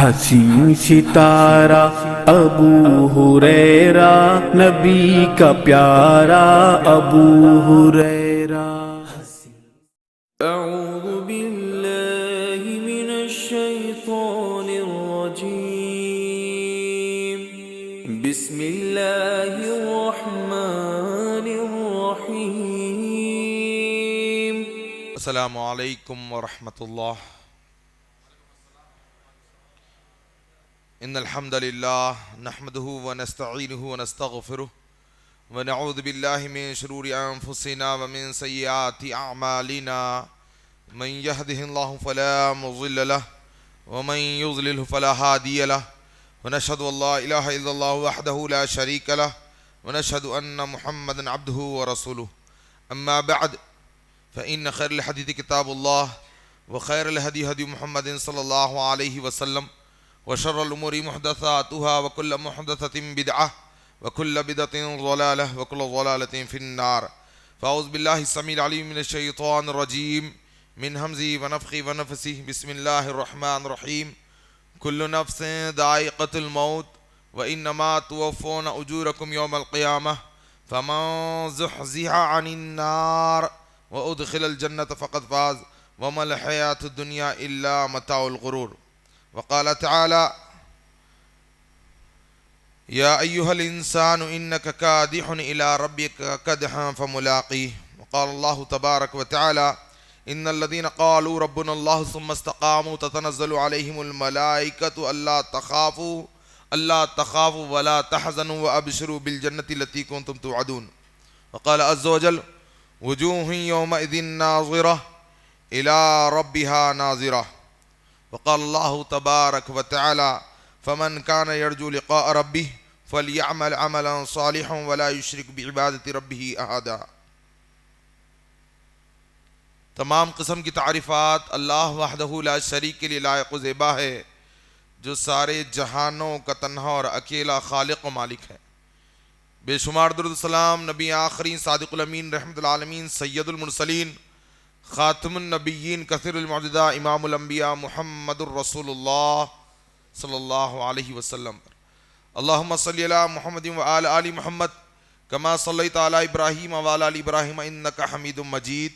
حسین ستارہ ابو ہریرہ نبی کا پیارا ابو ہریرہ۔ اعوذ باللہ من الشیطان الرجیم، بسم اللہ الرحمن الرحیم۔ السلام علیکم ورحمۃ اللہ۔ ان الحمد للہ نحمده ونستعینه ونستغفره ونعوذ باللہ من شرور انفسنا ومن سیئات اعمالنا، من يهده الله فلا مضل له ومن يضلل فلا هادي له، ونشهد ان لا اله الا الله وحده لا شريك له، ونشهد ان محمدا عبده ورسوله، اما بعد فإن خير الحديث كتاب الله، وخير الهدي هدي محمد صلى الله عليه وسلم، وشر الأمور محدثاتها، وكل محدثة بدعة، وكل بدعة ضلالة، وكل ضلالة في النار۔ فأعوذ بالله السميع العليم من الشيطان الرجيم، من همزه ونفخه ونفثه، بسم الله الرحمن الرحيم۔ كل نفس ذائقة الموت وإنما توفون أجوركم يوم القيامة، فمن زحزح عن النار وأدخل الجنة فقد فاز، وما الحياة الدنيا إلا متاع الغرور۔ وقال تعالى: يا أيها الإنسان إنك كادح إلى ربك كدحا فملاقيه۔ وقال الله تبارك وتعالى: إن الذين قالوا ربنا الله ثم استقاموا تتنزل عليهم الملائكة ألا تخافوا ولا تحزنوا وأبشروا بالجنة التي كنتم توعدون۔ وقال عز وجل: وجوه يومئذ ناظرة إلى ربها ناظرة۔ وقال الله تبارك وتعالى: فمن كان يرجو لقاء ربه فليعمل عملا صالحا ولا يشرك بعبادة ربه أحدا۔ تمام قسم کی تعریفات اللہ وحدہ لا شریک کے لیے لائق و زیبا ہے، جو سارے جہانوں کا تنہا اور اکیلا خالق و مالک ہے۔ بے شمار درود و سلام نبی آخری صادق الامین رحمت العالمین سید المرسلین خاتم النبیین کثیر المعجزہ امام الانبیاء محمد الرسول اللہ صلی اللہ علیہ وسلم پر۔ اللہم صلی علی محمد وآل آل محمد کما صلیت علی ابراہیم وآل آل ابراہیم انکا حمید مجید۔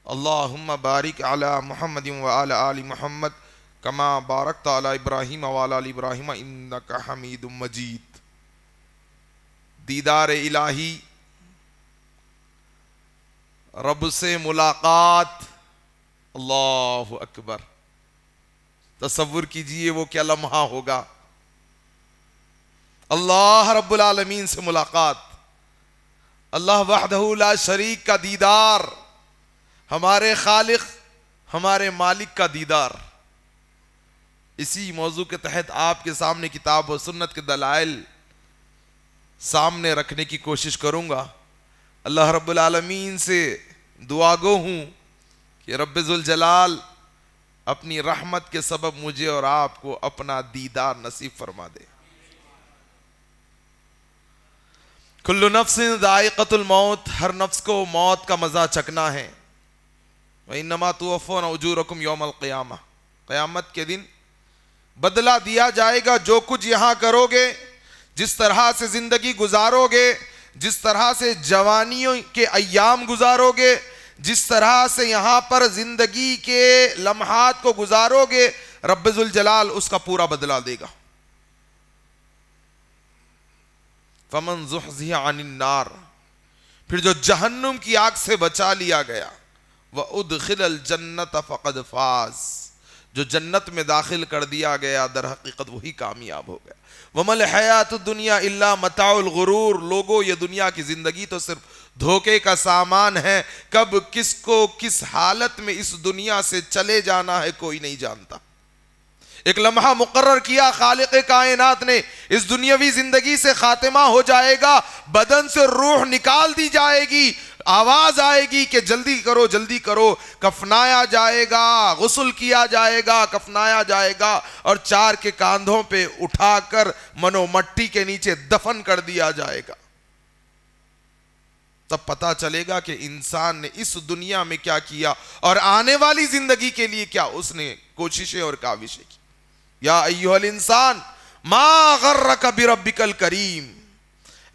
اللہم بارک علی محمد وآل آل محمد کما بارکت علی ابراہیم وآل آل ابراہیم انکا حمید مجید۔ دیدار الہی، رب سے ملاقات، اللہ اکبر۔ تصور کیجئے وہ کیا لمحہ ہوگا، اللہ رب العالمین سے ملاقات، اللہ وحدہ لا شریک کا دیدار، ہمارے خالق ہمارے مالک کا دیدار۔ اسی موضوع کے تحت آپ کے سامنے کتاب و سنت کے دلائل سامنے رکھنے کی کوشش کروں گا۔ اللہ رب العالمین سے دعا گو ہوں کہ رب ذوالجلال اپنی رحمت کے سبب مجھے اور آپ کو اپنا دیدار نصیب فرما دے۔ کل نفس ذائقۃ الموت، ہر نفس کو موت کا مزہ چکھنا ہے۔ وَإِنَّمَا تُوَفُّونَ أُجُورَكُمْ يَوْمَ الْقِيَامَةِ، قیامت کے دن بدلہ دیا جائے گا جو کچھ یہاں کرو گے، جس طرح سے زندگی گزارو گے، جس طرح سے جوانیوں کے ایام گزارو گے، جس طرح سے یہاں پر زندگی کے لمحات کو گزارو گے، رب ذوالجلال اس کا پورا بدلہ دے گا۔ فَمَنْ زُحْزِحَ عَنِ النَّارِ، پھر جو جہنم کی آگ سے بچا لیا گیا، وَأُدْخِلَ الْجَنَّةَ فَقَدْ فَازَ، جو جنت میں داخل کر دیا گیا در حقیقت وہی کامیاب ہو گیا۔ وَمَا الْحَيَاةُ الدُّنْيَا إِلَّا مَتَاعُ الْغُرُورِ، لوگو یہ دنیا کی زندگی تو صرف دھوکے کا سامان ہے، کب کس کو کس حالت میں اس دنیا سے چلے جانا ہے کوئی نہیں جانتا۔ ایک لمحہ مقرر کیا خالق کائنات نے، اس دنیاوی زندگی سے خاتمہ ہو جائے گا، بدن سے روح نکال دی جائے گی، آواز آئے گی کہ جلدی کرو جلدی کرو، کفنایا جائے گا، غسل کیا جائے گا، کفنایا جائے گا، اور چار کے کاندھوں پہ اٹھا کر منو مٹی کے نیچے دفن کر دیا جائے گا۔ تب پتا چلے گا کہ انسان نے اس دنیا میں کیا کیا اور آنے والی زندگی کے لیے کیا اس نے کوششیں اور کاوشیں کی۔ یا ایھا الانسان ما غرک بربک الکریم،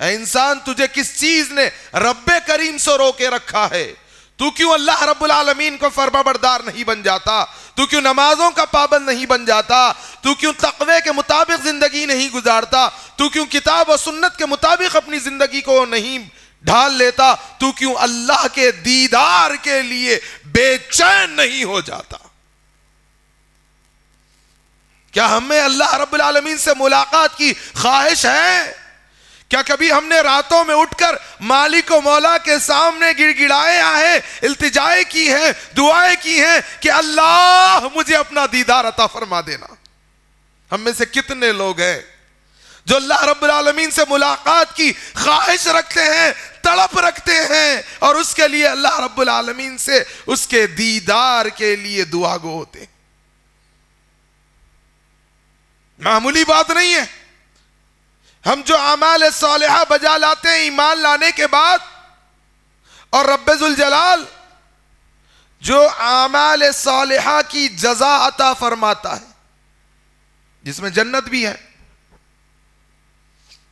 اے انسان تجھے کس چیز نے رب کریم سے روکے رکھا ہے؟ تو کیوں اللہ رب العالمین کو فرما بردار نہیں بن جاتا؟ تو کیوں نمازوں کا پابند نہیں بن جاتا؟ تو کیوں تقوی کے مطابق زندگی نہیں گزارتا؟ تو کیوں کتاب و سنت کے مطابق اپنی زندگی کو نہیں ڈھال لیتا؟ تو کیوں اللہ کے دیدار کے لیے بے چین نہیں ہو جاتا؟ کیا ہمیں اللہ رب العالمین سے ملاقات کی خواہش ہے؟ کیا کبھی ہم نے راتوں میں اٹھ کر مالک و مولا کے سامنے گڑ گڑائے ہیں، التجائے کی ہے، دعائیں کی ہیں کہ اللہ مجھے اپنا دیدار عطا فرما دینا؟ ہم میں سے کتنے لوگ ہیں جو اللہ رب العالمین سے ملاقات کی خواہش رکھتے ہیں، تڑپ رکھتے ہیں، اور اس کے لیے اللہ رب العالمین سے اس کے دیدار کے لیے دعا گو ہوتے ہیں؟ معمولی بات نہیں ہے۔ ہم جو اعمال صالحہ بجا لاتے ہیں ایمان لانے کے بعد، اور رب ذوالجلال جو اعمال صالحہ کی جزا عطا فرماتا ہے، جس میں جنت بھی ہے،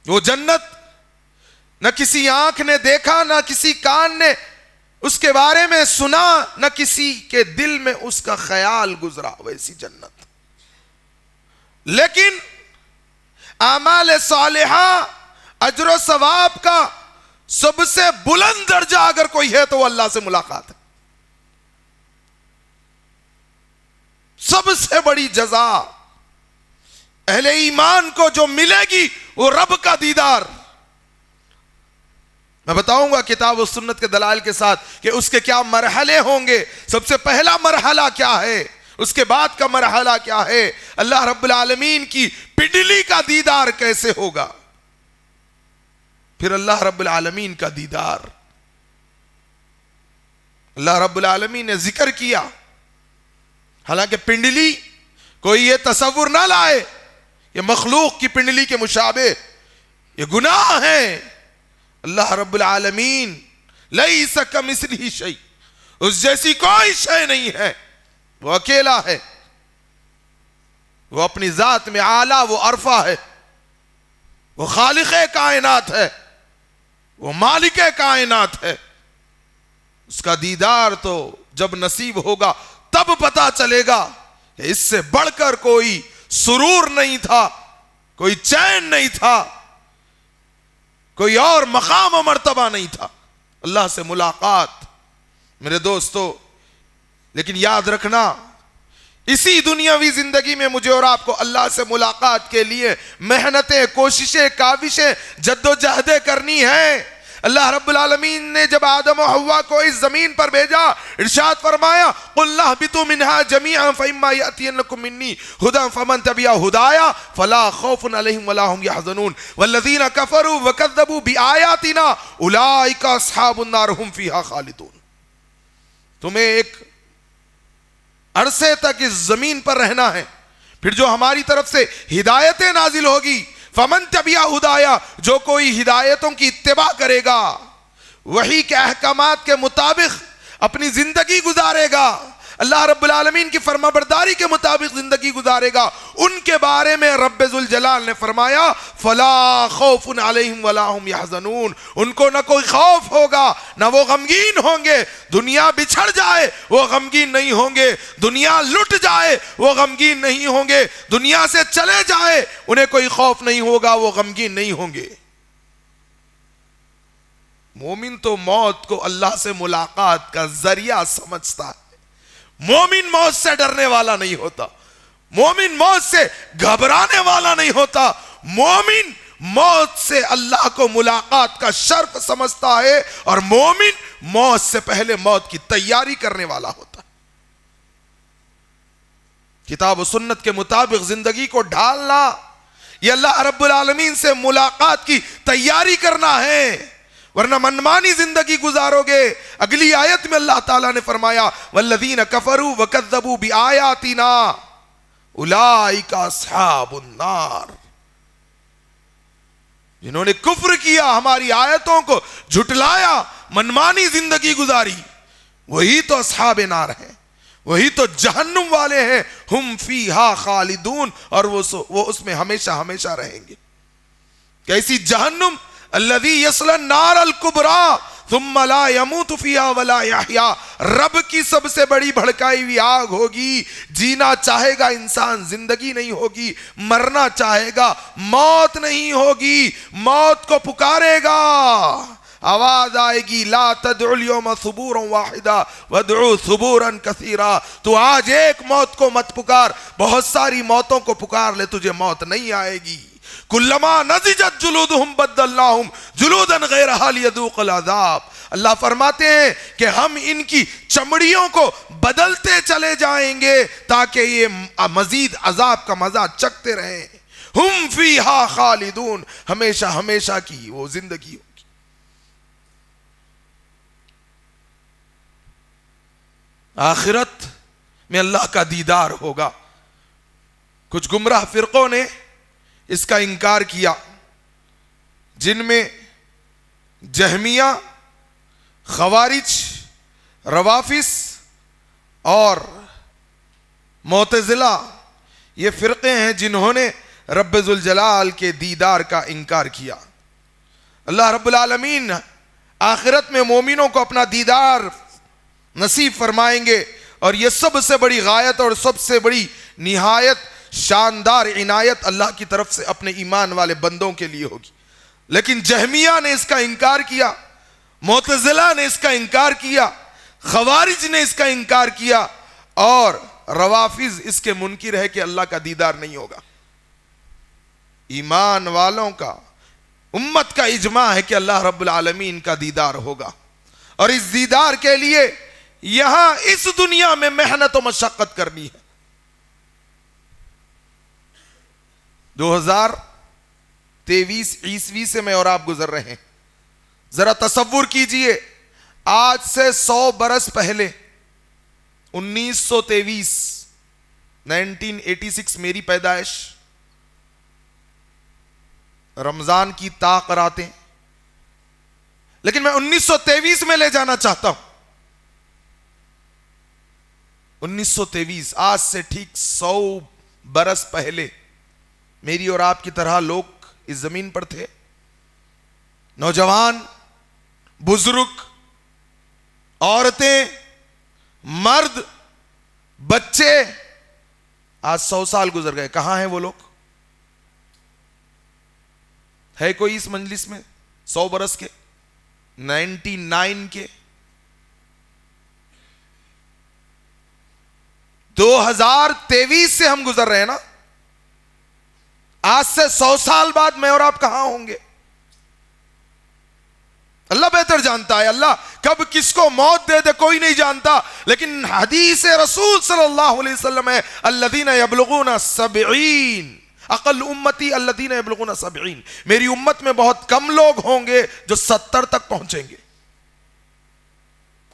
وہ جنت نہ کسی آنکھ نے دیکھا، نہ کسی کان نے اس کے بارے میں سنا، نہ کسی کے دل میں اس کا خیال گزرا، ویسی جنت۔ لیکن اعمال صالحہ اجر و ثواب کا سب سے بلند درجہ اگر کوئی ہے تو وہ اللہ سے ملاقات ہے۔ سب سے بڑی جزا اہل ایمان کو جو ملے گی وہ رب کا دیدار۔ میں بتاؤں گا کتاب و سنت کے دلائل کے ساتھ کہ اس کے کیا مرحلے ہوں گے۔ سب سے پہلا مرحلہ کیا ہے، اس کے بعد کا مرحلہ کیا ہے، اللہ رب العالمین کی پنڈلی کا دیدار کیسے ہوگا، پھر اللہ رب العالمین کا دیدار۔ اللہ رب العالمین نے ذکر کیا، حالانکہ پنڈلی کوئی یہ تصور نہ لائے یہ مخلوق کی پنڈلی کے مشابہ، یہ گناہ ہے۔ اللہ رب العالمین لیس کمثلہ شیء، اس جیسی کوئی شے نہیں ہے، وہ اکیلا ہے، وہ اپنی ذات میں اعلیٰ و ارفع ہے، وہ خالق کائنات ہے، وہ مالک کائنات ہے۔ اس کا دیدار تو جب نصیب ہوگا تب پتا چلے گا کہ اس سے بڑھ کر کوئی سرور نہیں تھا، کوئی چین نہیں تھا، کوئی اور مقام و مرتبہ نہیں تھا، اللہ سے ملاقات۔ میرے دوستو، لیکن یاد رکھنا اسی دنیاوی زندگی میں مجھے اور آپ کو اللہ سے ملاقات کے لیے محنتیں، کوششیں، کاوشیں، جد و جہدیں کرنی ہیں۔ اللہ رب العالمین نے جب آدم و حوا کو اس زمین پر بھیجا، ارشاد فرمایا قُلْ اهْبِطُوا مِنْهَا جَمِيعًا فَإِمَّا يَأْتِيَنَّكُم مِّنِّي هُدًى فَمَن تَبِعَ هُدَايَ فَلَا خَوْفٌ عَلَيْهِمْ وَلَا هُمْ يَحْزَنُونَ وَالَّذِينَ كَفَرُوا وَكَذَّبُوا بِآيَاتِنَا أُولَٰئِكَ أَصْحَابُ النَّارِ هُمْ فِيهَا خَالِدُونَ۔ تمہیں ایک عرصے تک اس زمین پر رہنا ہے، پھر جو ہماری طرف سے ہدایتیں نازل ہوگی، فمن تبع ہدایا، جو کوئی ہدایتوں کی اتباع کرے گا، وحی کے احکامات کے مطابق اپنی زندگی گزارے گا، اللہ رب العالمین کی فرما برداری کے مطابق زندگی گزارے گا، ان کے بارے میں رب ذوالجلال نے فرمایا فلا خوف علیہم ولا ہم یحزنون، ان کو نہ کوئی خوف ہوگا نہ وہ غمگین ہوں گے۔ دنیا بچھڑ جائے وہ غمگین نہیں ہوں گے، دنیا لٹ جائے وہ غمگین نہیں ہوں گے، دنیا سے چلے جائے انہیں کوئی خوف نہیں ہوگا، وہ غمگین نہیں ہوں گے۔ مومن تو موت کو اللہ سے ملاقات کا ذریعہ سمجھتا ہے، مومن موت سے ڈرنے والا نہیں ہوتا، مومن موت سے گھبرانے والا نہیں ہوتا، مومن موت سے اللہ کو ملاقات کا شرف سمجھتا ہے، اور مومن موت سے پہلے موت کی تیاری کرنے والا ہوتا ہے۔ کتاب و سنت کے مطابق زندگی کو ڈھالنا یہ اللہ رب العالمین سے ملاقات کی تیاری کرنا ہے، ورنہ منمانی زندگی گزارو گے۔ اگلی آیت میں اللہ تعالیٰ نے فرمایا والذین کفروا وکذبوا بآیاتنا اولئک اصحاب النار، جنہوں نے کفر کیا، ہماری آیتوں کو جھٹلایا، منمانی زندگی گزاری، وہی تو اصحاب نار ہیں، وہی تو جہنم والے ہیں، ہم فیہا خالدون، اور وہ اس میں ہمیشہ ہمیشہ رہیں گے۔ کیسی جہنم؟ الذی یصلی النار الکبریٰ ثم لا يموت فیہا ولا یحییٰ، رب کی سب سے بڑی بھڑکائی ہوئی آگ ہوگی، جینا چاہے گا انسان زندگی نہیں ہوگی، مرنا چاہے گا موت نہیں ہوگی، موت کو پکارے گا، آواز آئے گی لا تدعو اليوم ثبورا واحدا وادعو ثبورا کثیرا، تو آج ایک موت کو مت پکار، بہت ساری موتوں کو پکار لے، تجھے موت نہیں آئے گی۔ کلما نضجت جلودہم بدلناہم جلودا غیرہا لیذوقوا العذاب، اللہ فرماتے ہیں کہ ہم ان کی چمڑیوں کو بدلتے چلے جائیں گے تاکہ یہ مزید عذاب کا مزہ چکھتے رہیں۔ ہم فیہا خالدون، ہمیشہ ہمیشہ کی وہ زندگی ہوگی۔ آخرت میں اللہ کا دیدار ہوگا۔ کچھ گمراہ فرقوں نے اس کا انکار کیا، جن میں جہمیہ، خوارج، روافض اور معتزلہ، یہ فرقے ہیں جنہوں نے رب ذوالجلال کے دیدار کا انکار کیا۔ اللہ رب العالمین آخرت میں مومنوں کو اپنا دیدار نصیب فرمائیں گے، اور یہ سب سے بڑی غایت اور سب سے بڑی نہایت شاندار عنایت اللہ کی طرف سے اپنے ایمان والے بندوں کے لیے ہوگی۔ لیکن جہمیہ نے اس کا انکار کیا، معتزلہ نے اس کا انکار کیا، خوارج نے اس کا انکار کیا، اور روافض اس کے منکر ہے کہ اللہ کا دیدار نہیں ہوگا۔ ایمان والوں کا، امت کا اجماع ہے کہ اللہ رب العالمین کا دیدار ہوگا، اور اس دیدار کے لیے یہاں اس دنیا میں محنت و مشقت کرنی ہے۔ 2023 عیسوی سے میں اور آپ گزر رہے ہیں، ذرا تصور کیجئے آج سے 100 برس پہلے 1986 میری پیدائش، رمضان کی طاق راتیں، لیکن میں 1923 میں لے جانا چاہتا ہوں۔ 1923 آج سے ٹھیک 100 برس پہلے میری اور آپ کی طرح لوگ اس زمین پر تھے، نوجوان، بزرگ، عورتیں، مرد، بچے۔ آج 100 سال گزر گئے، کہاں ہیں وہ لوگ؟ ہے کوئی اس مجلس میں 100 برس کے، 99 کے؟ 2023 سے ہم گزر رہے ہیں نا، آج سے 100 سال بعد میں اور آپ کہاں ہوں گے؟ اللہ بہتر جانتا ہے، اللہ کب کس کو موت دے دے کوئی نہیں جانتا، لیکن حدیث رسول صلی اللہ علیہ وسلم ہے الذین یبلغون 70، اقل امتی الذین یبلغون 70، میری امت میں بہت کم لوگ ہوں گے جو 70 تک پہنچیں گے۔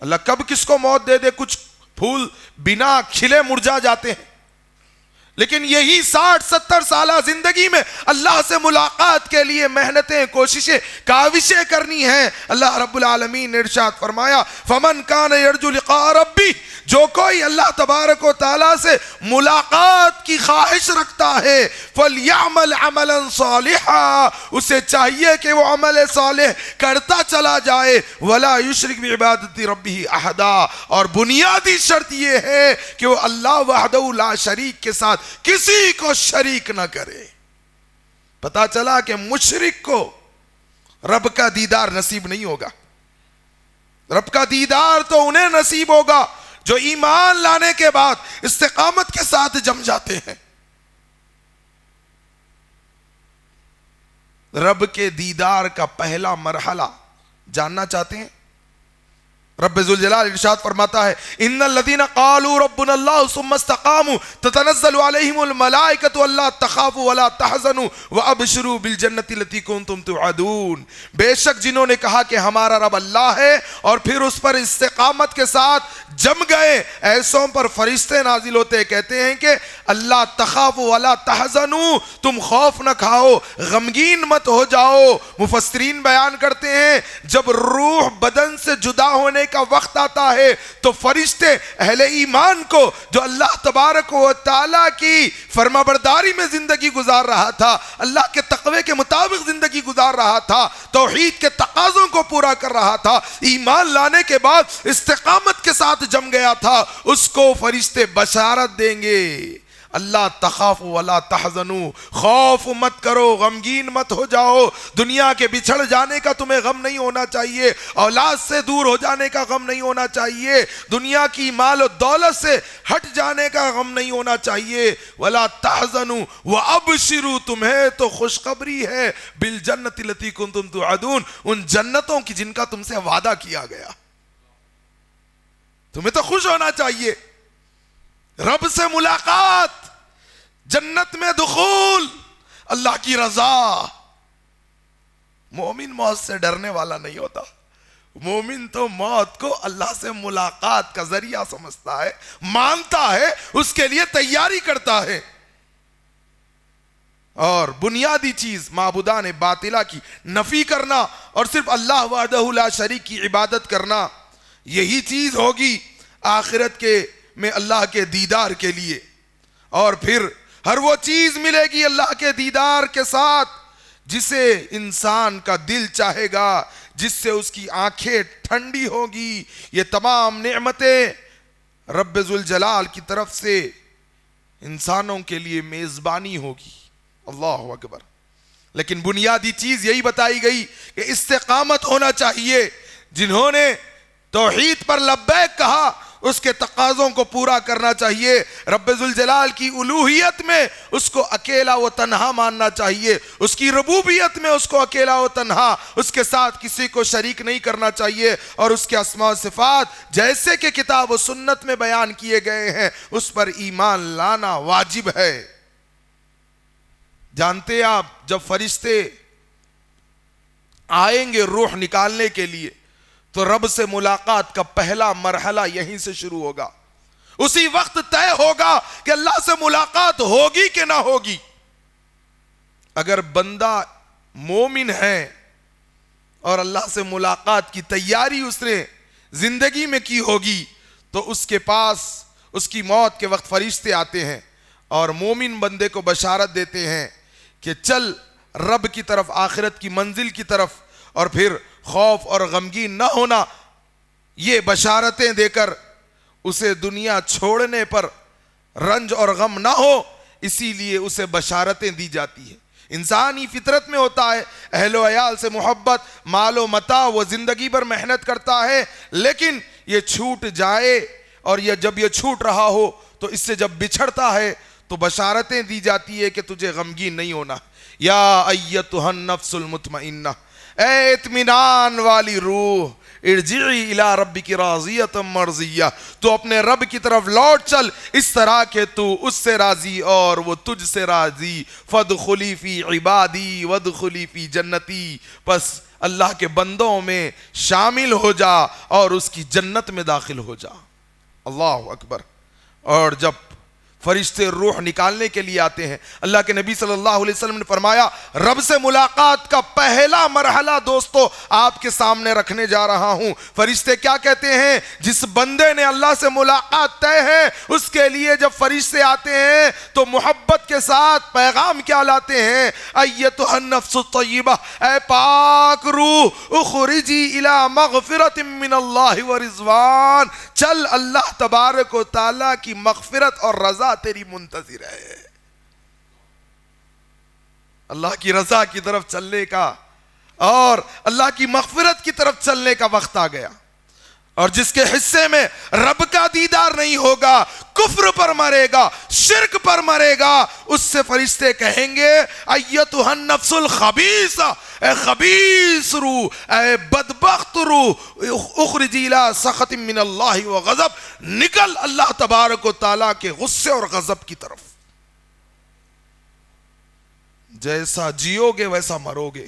اللہ کب کس کو موت دے دے، کچھ پھول بنا کھلے مرجھا جاتے ہیں، لیکن یہی 60-70 سالہ زندگی میں اللہ سے ملاقات کے لیے محنتیں، کوششیں، کاوشیں کرنی ہیں۔ اللہ رب العالمین نے ارشاد فرمایا فَمَنْ كَانَ يَرْجُو لِقَاءَ رَبِّهِ، جو کوئی اللہ تبارک و تعالیٰ سے ملاقات کی خواہش رکھتا ہے فَلْيَعْمَلْ عَمَلًا صَالِحًا، اسے چاہیے کہ وہ عمل صالح کرتا چلا جائے، وَلَا يُشْرِكْ بِعِبَادَةِ رَبِّهِ أَحَدًا، اور بنیادی شرط یہ ہے کہ وہ اللہ وحدہ لا شریک کے ساتھ کسی کو شریک نہ کرے۔ پتا چلا کہ مشرک کو رب کا دیدار نصیب نہیں ہوگا۔ رب کا دیدار تو انہیں نصیب ہوگا جو ایمان لانے کے بعد استقامت کے ساتھ جم جاتے ہیں۔ رب کے دیدار کا پہلا مرحلہ جاننا چاہتے ہیں؟ رب ذوالجلال ارشاد فرماتا ہے ان الذین قالوا ربنا اللہ ثم استقاموا تتنزل علیہم الملائکۃ الا تخافوا ولا تحزنوا وابشروا بالجنۃ التي کنتم توعدون، بے شک جنہوں نے کہا کہ ہمارا رب اللہ ہے اور پھر اس پر استقامت کے ساتھ جم گئے، ایسوں پر فرشتے نازل ہوتے کہتے ہیں کہ اللہ تخافوا ولا تحزنوا، تم خوف نہ کھاؤ، غمگین مت ہو جاؤ۔ مفسرین بیان کرتے ہیں جب روح بدن سے جدا ہونے کا وقت آتا ہے تو فرشتے اہل ایمان کو جو اللہ تبارک و تعالیٰ کی فرمانبرداری میں زندگی گزار رہا تھا، اللہ کے تقوی کے مطابق زندگی گزار رہا تھا، توحید کے تقاضوں کو پورا کر رہا تھا، ایمان لانے کے بعد استقامت کے ساتھ جم گیا تھا، اس کو فرشتے بشارت دیں گے اللہ تخافوا ولا تحزنوا، خوف مت کرو، غمگین مت ہو جاؤ، دنیا کے بچھڑ جانے کا تمہیں غم نہیں ہونا چاہیے، اولاد سے دور ہو جانے کا غم نہیں ہونا چاہیے، دنیا کی مال و دولت سے ہٹ جانے کا غم نہیں ہونا چاہیے، ولا تحزنوا وابشروا، تمہیں تو خوشخبری ہے بالجنت التی کنتم توعدون، ان جنتوں کی جن کا تم سے وعدہ کیا گیا، تمہیں تو خوش ہونا چاہیے، رب سے ملاقات، جنت میں دخول، اللہ کی رضا۔ مومن موت سے ڈرنے والا نہیں ہوتا، مومن تو موت کو اللہ سے ملاقات کا ذریعہ سمجھتا ہے، مانتا ہے، اس کے لیے تیاری کرتا ہے۔ اور بنیادی چیز معبودان باطلہ کی نفی کرنا اور صرف اللہ وحدہ لا شریک کی عبادت کرنا، یہی چیز ہوگی آخرت کے میں اللہ کے دیدار کے لیے، اور پھر ہر وہ چیز ملے گی اللہ کے دیدار کے ساتھ جسے انسان کا دل چاہے گا، جس سے اس کی آنکھیں ٹھنڈی ہوگی۔ یہ تمام نعمتیں رب ذوالجلال کی طرف سے انسانوں کے لیے میزبانی ہوگی، اللہ اکبر۔ لیکن بنیادی چیز یہی بتائی گئی کہ استقامت ہونا چاہیے، جنہوں نے توحید پر لبیک کہا اس کے تقاضوں کو پورا کرنا چاہیے، رب ذوالجلال کی الوہیت میں اس کو اکیلا و تنہا ماننا چاہیے، اس کی ربوبیت میں اس کو اکیلا و تنہا، اس کے ساتھ کسی کو شریک نہیں کرنا چاہیے، اور اس کے اسماء و صفات جیسے کہ کتاب و سنت میں بیان کیے گئے ہیں اس پر ایمان لانا واجب ہے۔ جانتے آپ جب فرشتے آئیں گے روح نکالنے کے لیے تو رب سے ملاقات کا پہلا مرحلہ یہیں سے شروع ہوگا، اسی وقت طے ہوگا کہ اللہ سے ملاقات ہوگی کہ نہ ہوگی۔ اگر بندہ مومن ہے اور اللہ سے ملاقات کی تیاری اس نے زندگی میں کی ہوگی تو اس کے پاس اس کی موت کے وقت فرشتے آتے ہیں اور مومن بندے کو بشارت دیتے ہیں کہ چل رب کی طرف، آخرت کی منزل کی طرف، اور پھر خوف اور غمگین نہ ہونا، یہ بشارتیں دے کر اسے دنیا چھوڑنے پر رنج اور غم نہ ہو، اسی لیے اسے بشارتیں دی جاتی ہیں۔ انسانی فطرت میں ہوتا ہے، اہل و عیال سے محبت، مال و متاع، وہ زندگی بھر محنت کرتا ہے، لیکن یہ چھوٹ جائے، اور یہ جب یہ چھوٹ رہا ہو تو اس سے جب بچھڑتا ہے تو بشارتیں دی جاتی ہے کہ تجھے غمگین نہیں ہونا۔ یا ایتھا النفس المطمئنہ، اے اطمینان والی روح، ارجعی الی ربک راضیۃ مرضیہ، تو اپنے رب کی طرف لوٹ چل اس طرح کہ تو اس سے راضی اور وہ تجھ سے راضی، فادخلی فی عبادی وادخلی فی جنتی، پس اللہ کے بندوں میں شامل ہو جا اور اس کی جنت میں داخل ہو جا۔ اللہ اکبر۔ اور جب فرشتے روح نکالنے کے لیے آتے ہیں، اللہ کے نبی صلی اللہ علیہ وسلم نے فرمایا رب سے ملاقات کا پہلا مرحلہ دوستو آپ کے سامنے رکھنے جا رہا ہوں۔ فرشتے کیا کہتے ہیں؟ جس بندے نے اللہ سے ملاقات طے ہے اس کے لیے جب فرشتے آتے ہیں تو محبت کے ساتھ پیغام کیا لاتے ہیں؟ ایتھا النفس الطیبہ، اے پاک روح، اخرجی الی مغفرۃ من اللہ ورضوان، چل اللہ تبارک و تعالیٰ کی مغفرت اور رضا تیری منتظر ہے۔ اللہ کی رضا کی طرف چلنے کا اور اللہ کی مغفرت کی طرف چلنے کا وقت آ گیا، اور جس کے حصے میں رب کا دیدار نہیں ہوگا، کفر پر مرے گا، شرک پر مرے گا، اس سے فرشتے کہیں گے ایتھا النفس الخبیثہ، اے خبیث روح، اے بدبخت روح، اخرجی الی سخط من اللہ وغضب، نکل اللہ تبارک و تعالیٰ کے غصے اور غضب کی طرف۔ جیسا جیو گے ویسا مرو گے،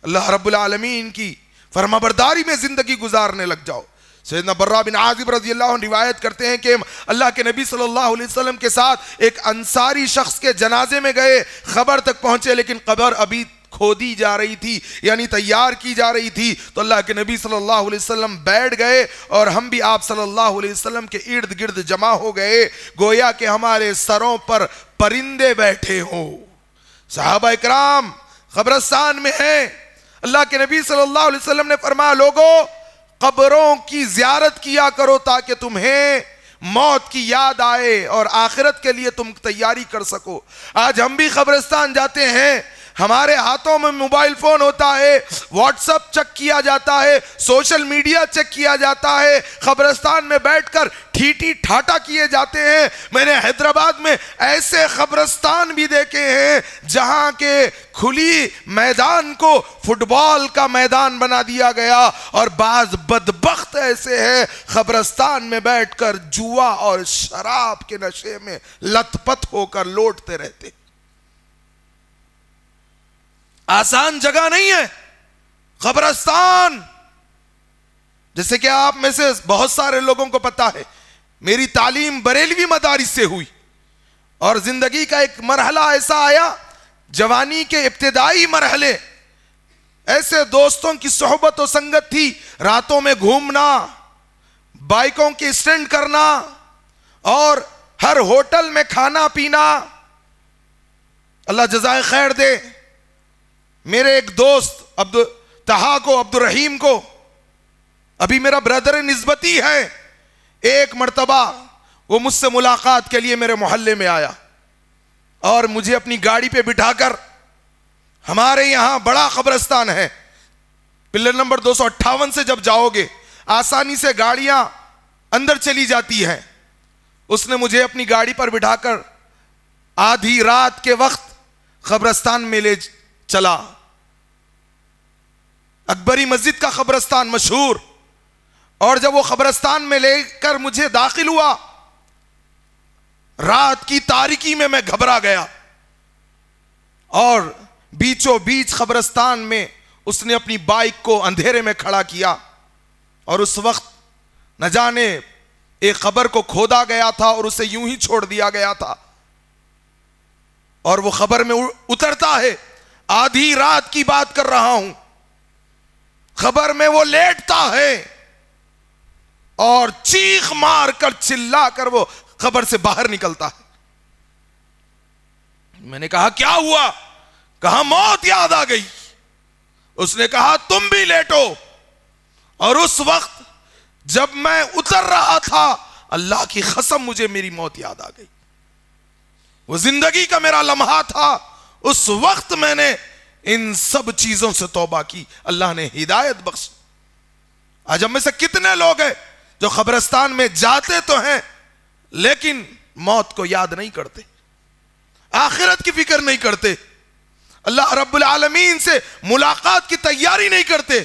اللہ رب العالمین کی فرمانبرداری میں زندگی گزارنے لگ جاؤ، سیدنا برا بن عازب رضی اللہ عنہ روایت کرتے ہیں کہ اللہ کے نبی صلی اللہ علیہ وسلم کے ساتھ ایک انصاری شخص کے جنازے میں گئے, خبر تک پہنچے لیکن قبر ابھی کھودی جا رہی تھی, یعنی تیار کی جا رہی تھی. تو اللہ کے نبی صلی اللہ علیہ وسلم بیٹھ گئے اور ہم بھی آپ صلی اللہ علیہ وسلم کے ارد گرد جمع ہو گئے, گویا کہ ہمارے سروں پر پرندے بیٹھے ہوں. صحابہ اکرام قبرستان میں ہیں. اللہ کے نبی صلی اللہ علیہ وسلم نے فرمایا, لوگوں قبروں کی زیارت کیا کرو تاکہ تمہیں موت کی یاد آئے اور آخرت کے لیے تم تیاری کر سکو. آج ہم بھی قبرستان جاتے ہیں, ہمارے ہاتھوں میں موبائل فون ہوتا ہے, واٹس ایپ چیک کیا جاتا ہے, سوشل میڈیا چیک کیا جاتا ہے, قبرستان میں بیٹھ کر ٹھیٹی ٹھاٹا کیے جاتے ہیں. میں نے حیدرآباد میں ایسے قبرستان بھی دیکھے ہیں جہاں کے کھلی میدان کو فٹ بال کا میدان بنا دیا گیا, اور بعض بدبخت ایسے ہیں قبرستان میں بیٹھ کر جوا اور شراب کے نشے میں لت پت ہو کر لوٹتے رہتے. آسان جگہ نہیں ہے قبرستان. جیسے کہ آپ میں سے بہت سارے لوگوں کو پتا ہے, میری تعلیم بریلوی مدارس سے ہوئی اور زندگی کا ایک مرحلہ ایسا آیا, جوانی کے ابتدائی مرحلے, ایسے دوستوں کی صحبت و سنگت تھی, راتوں میں گھومنا, بائکوں کی اسٹینڈ کرنا اور ہر ہوٹل میں کھانا پینا. اللہ جزائے خیر دے میرے ایک دوست عبد الرحیم کو, ابھی میرا بردر نسبتی ہے, ایک مرتبہ وہ مجھ سے ملاقات کے لیے میرے محلے میں آیا اور مجھے اپنی گاڑی پہ بٹھا کر, ہمارے یہاں بڑا قبرستان ہے, پلر نمبر 258 سے جب جاؤ گے آسانی سے گاڑیاں اندر چلی جاتی ہیں. اس نے مجھے اپنی گاڑی پر بٹھا کر آدھی رات کے وقت قبرستان میں لے چلا. اکبری مسجد کا قبرستان مشہور, اور جب وہ قبرستان میں لے کر مجھے داخل ہوا, رات کی تاریکی میں میں گھبرا گیا, اور بیچوں بیچ قبرستان میں اس نے اپنی بائک کو اندھیرے میں کھڑا کیا, اور اس وقت نہ جانے ایک قبر کو کھودا گیا تھا اور اسے یوں ہی چھوڑ دیا گیا تھا, اور وہ قبر میں اترتا ہے. آدھی رات کی بات کر رہا ہوں, قبر میں وہ لیٹتا ہے اور چیخ مار کر چلا کر وہ قبر سے باہر نکلتا ہے. میں نے کہا کیا ہوا؟ کہا موت یاد آ گئی. اس نے کہا تم بھی لیٹو. اور اس وقت جب میں اتر رہا تھا, اللہ کی قسم مجھے میری موت یاد آ گئی. وہ زندگی کا میرا لمحہ تھا, اس وقت میں نے ان سب چیزوں سے توبہ کی, اللہ نے ہدایت بخشی. آج ہم میں سے کتنے لوگ ہیں جو قبرستان میں جاتے تو ہیں لیکن موت کو یاد نہیں کرتے, آخرت کی فکر نہیں کرتے, اللہ رب العالمین سے ملاقات کی تیاری نہیں کرتے.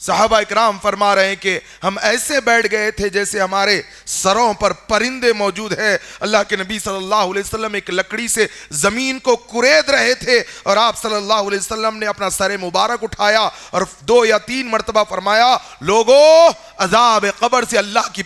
صحابہ اکرام فرما رہے ہیں کہ ہم ایسے بیٹھ گئے تھے جیسے ہمارے سروں پر پرندے موجود ہیں. اللہ کے نبی صلی اللہ علیہ وسلم ایک لکڑی سے زمین کو کورید رہے تھے, اور آپ صلی اللہ علیہ وسلم نے اپنا سر مبارک اٹھایا اور 2 یا 3 مرتبہ فرمایا, لوگوں عذاب قبر سے اللہ کی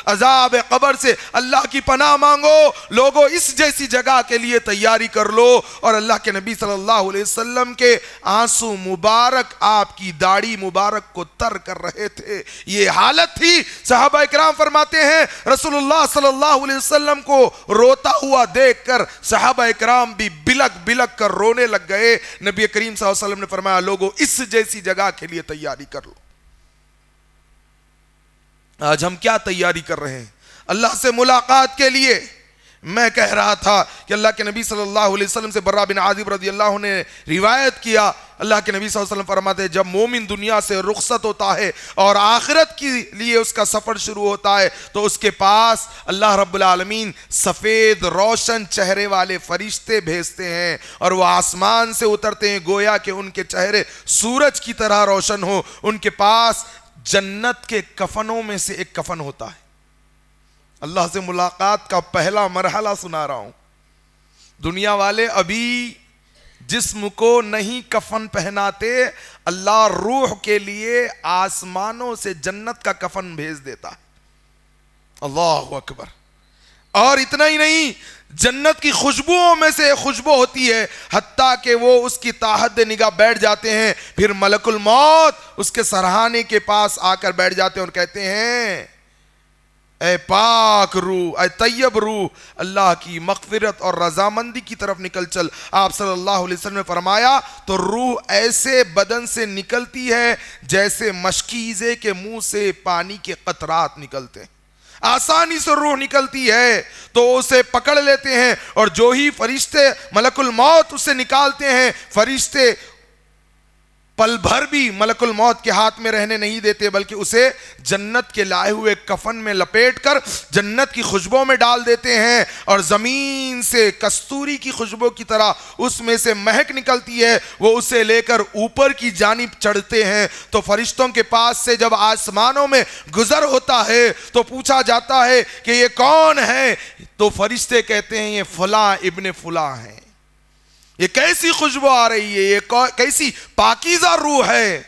عذاب قبر سے اللہ کی پناہ مانگو, لوگوں اس جیسی جگہ کے لیے تیاری کر لو. اور اللہ کے نبی صلی اللہ علیہ وسلم کے آنسو مبارک آپ کی داڑھی مبارک کو تر کر رہے تھے. یہ حالت تھی. صحابہ اکرام فرماتے ہیں رسول اللہ صلی اللہ علیہ وسلم کو روتا ہوا دیکھ کر صحابہ اکرام بھی بلک بلک کر رونے لگ گئے. نبی کریم صلی اللہ علیہ وسلم نے فرمایا, لوگوں اس جیسی جگہ کے لیے تیاری کر لو. آج ہم کیا تیاری کر رہے ہیں اللہ سے ملاقات کے لیے؟ میں کہہ رہا تھا کہ اللہ کے نبی صلی اللہ علیہ وسلم سے برا بن عازب رضی اللہ عنہ نے روایت کیا, اللہ کے نبی صلی اللہ علیہ وسلم فرماتے ہیں جب مومن دنیا سے رخصت ہوتا ہے اور آخرت کے لیے اس کا سفر شروع ہوتا ہے تو اس کے پاس اللہ رب العالمین سفید روشن چہرے والے فرشتے بھیجتے ہیں, اور وہ آسمان سے اترتے ہیں گویا کہ ان کے چہرے سورج کی طرح روشن ہو. ان کے پاس جنت کے کفنوں میں سے ایک کفن ہوتا ہے. اللہ سے ملاقات کا پہلا مرحلہ سنا رہا ہوں. دنیا والے ابھی جسم کو نہیں کفن پہناتے، اللہ روح کے لیے آسمانوں سے جنت کا کفن بھیج دیتا ہے۔ اللہ اکبر۔ اور اتنا ہی نہیں، جنت کی خوشبوؤں میں سے خوشبو ہوتی ہے، حتیٰ کہ وہ اس کی تحت نگاہ بیٹھ جاتے ہیں، پھر ملک الموت اس کے سرہانے کے پاس آ کر بیٹھ جاتے ہیں اور کہتے ہیں اے پاک روح، اے طیب روح، اللہ کی مغفرت اور رضامندی کی طرف نکل چل۔ آپ صلی اللہ علیہ وسلم نے فرمایا تو روح ایسے بدن سے نکلتی ہے جیسے مشکیزے کے منہ سے پانی کے قطرات نکلتے ہیں، آسانی سے روح نکلتی ہے۔ تو اسے پکڑ لیتے ہیں، اور جو ہی فرشتے ملک الموت اسے نکالتے ہیں، فرشتے پل بھر بھی ملک الموت کے ہاتھ میں رہنے نہیں دیتے، بلکہ اسے جنت کے لائے ہوئے کفن میں لپیٹ کر جنت کی خوشبو میں ڈال دیتے ہیں، اور زمین سے کستوری کی خوشبو کی طرح اس میں سے مہک نکلتی ہے۔ وہ اسے لے کر اوپر کی جانب چڑھتے ہیں، تو فرشتوں کے پاس سے جب آسمانوں میں گزر ہوتا ہے تو پوچھا جاتا ہے کہ یہ کون ہے؟ تو فرشتے کہتے ہیں یہ فلاں ابن فلاں ہیں۔ یہ کیسی خوشبو آ رہی ہے، یہ کیسی پاکیزہ روح ہے؟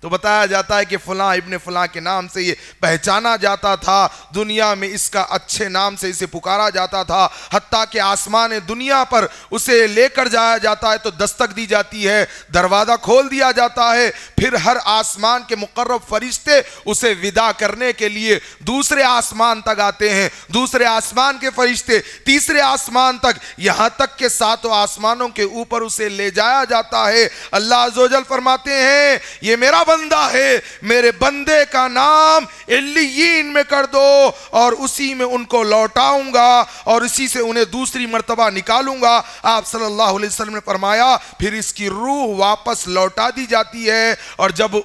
تو بتایا جاتا ہے کہ فلاں ابن فلاں کے نام سے یہ پہچانا جاتا تھا، دنیا میں اس کا اچھے نام سے اسے پکارا جاتا تھا، حتیٰ کہ آسمان دنیا پر اسے لے کر جایا جاتا ہے تو دستک دی جاتی ہے، دروازہ کھول دیا جاتا ہے، پھر ہر آسمان کے مقرب فرشتے اسے ودا کرنے کے لیے دوسرے آسمان تک آتے ہیں، دوسرے آسمان کے فرشتے تیسرے آسمان تک، یہاں تک کہ ساتوں آسمانوں کے اوپر اسے لے جایا جاتا ہے۔ اللہ عز و جل فرماتے ہیں یہ میرا بندہ ہے، میرے بندے کا نام علیین میں کر دو، اور اسی میں ان کو لوٹاؤں گا، اور اسی سے انہیں دوسری مرتبہ نکالوں گا۔ آپ صلی اللہ علیہ وسلم نے فرمایا پھر اس کی روح واپس لوٹا دی جاتی ہے، اور جب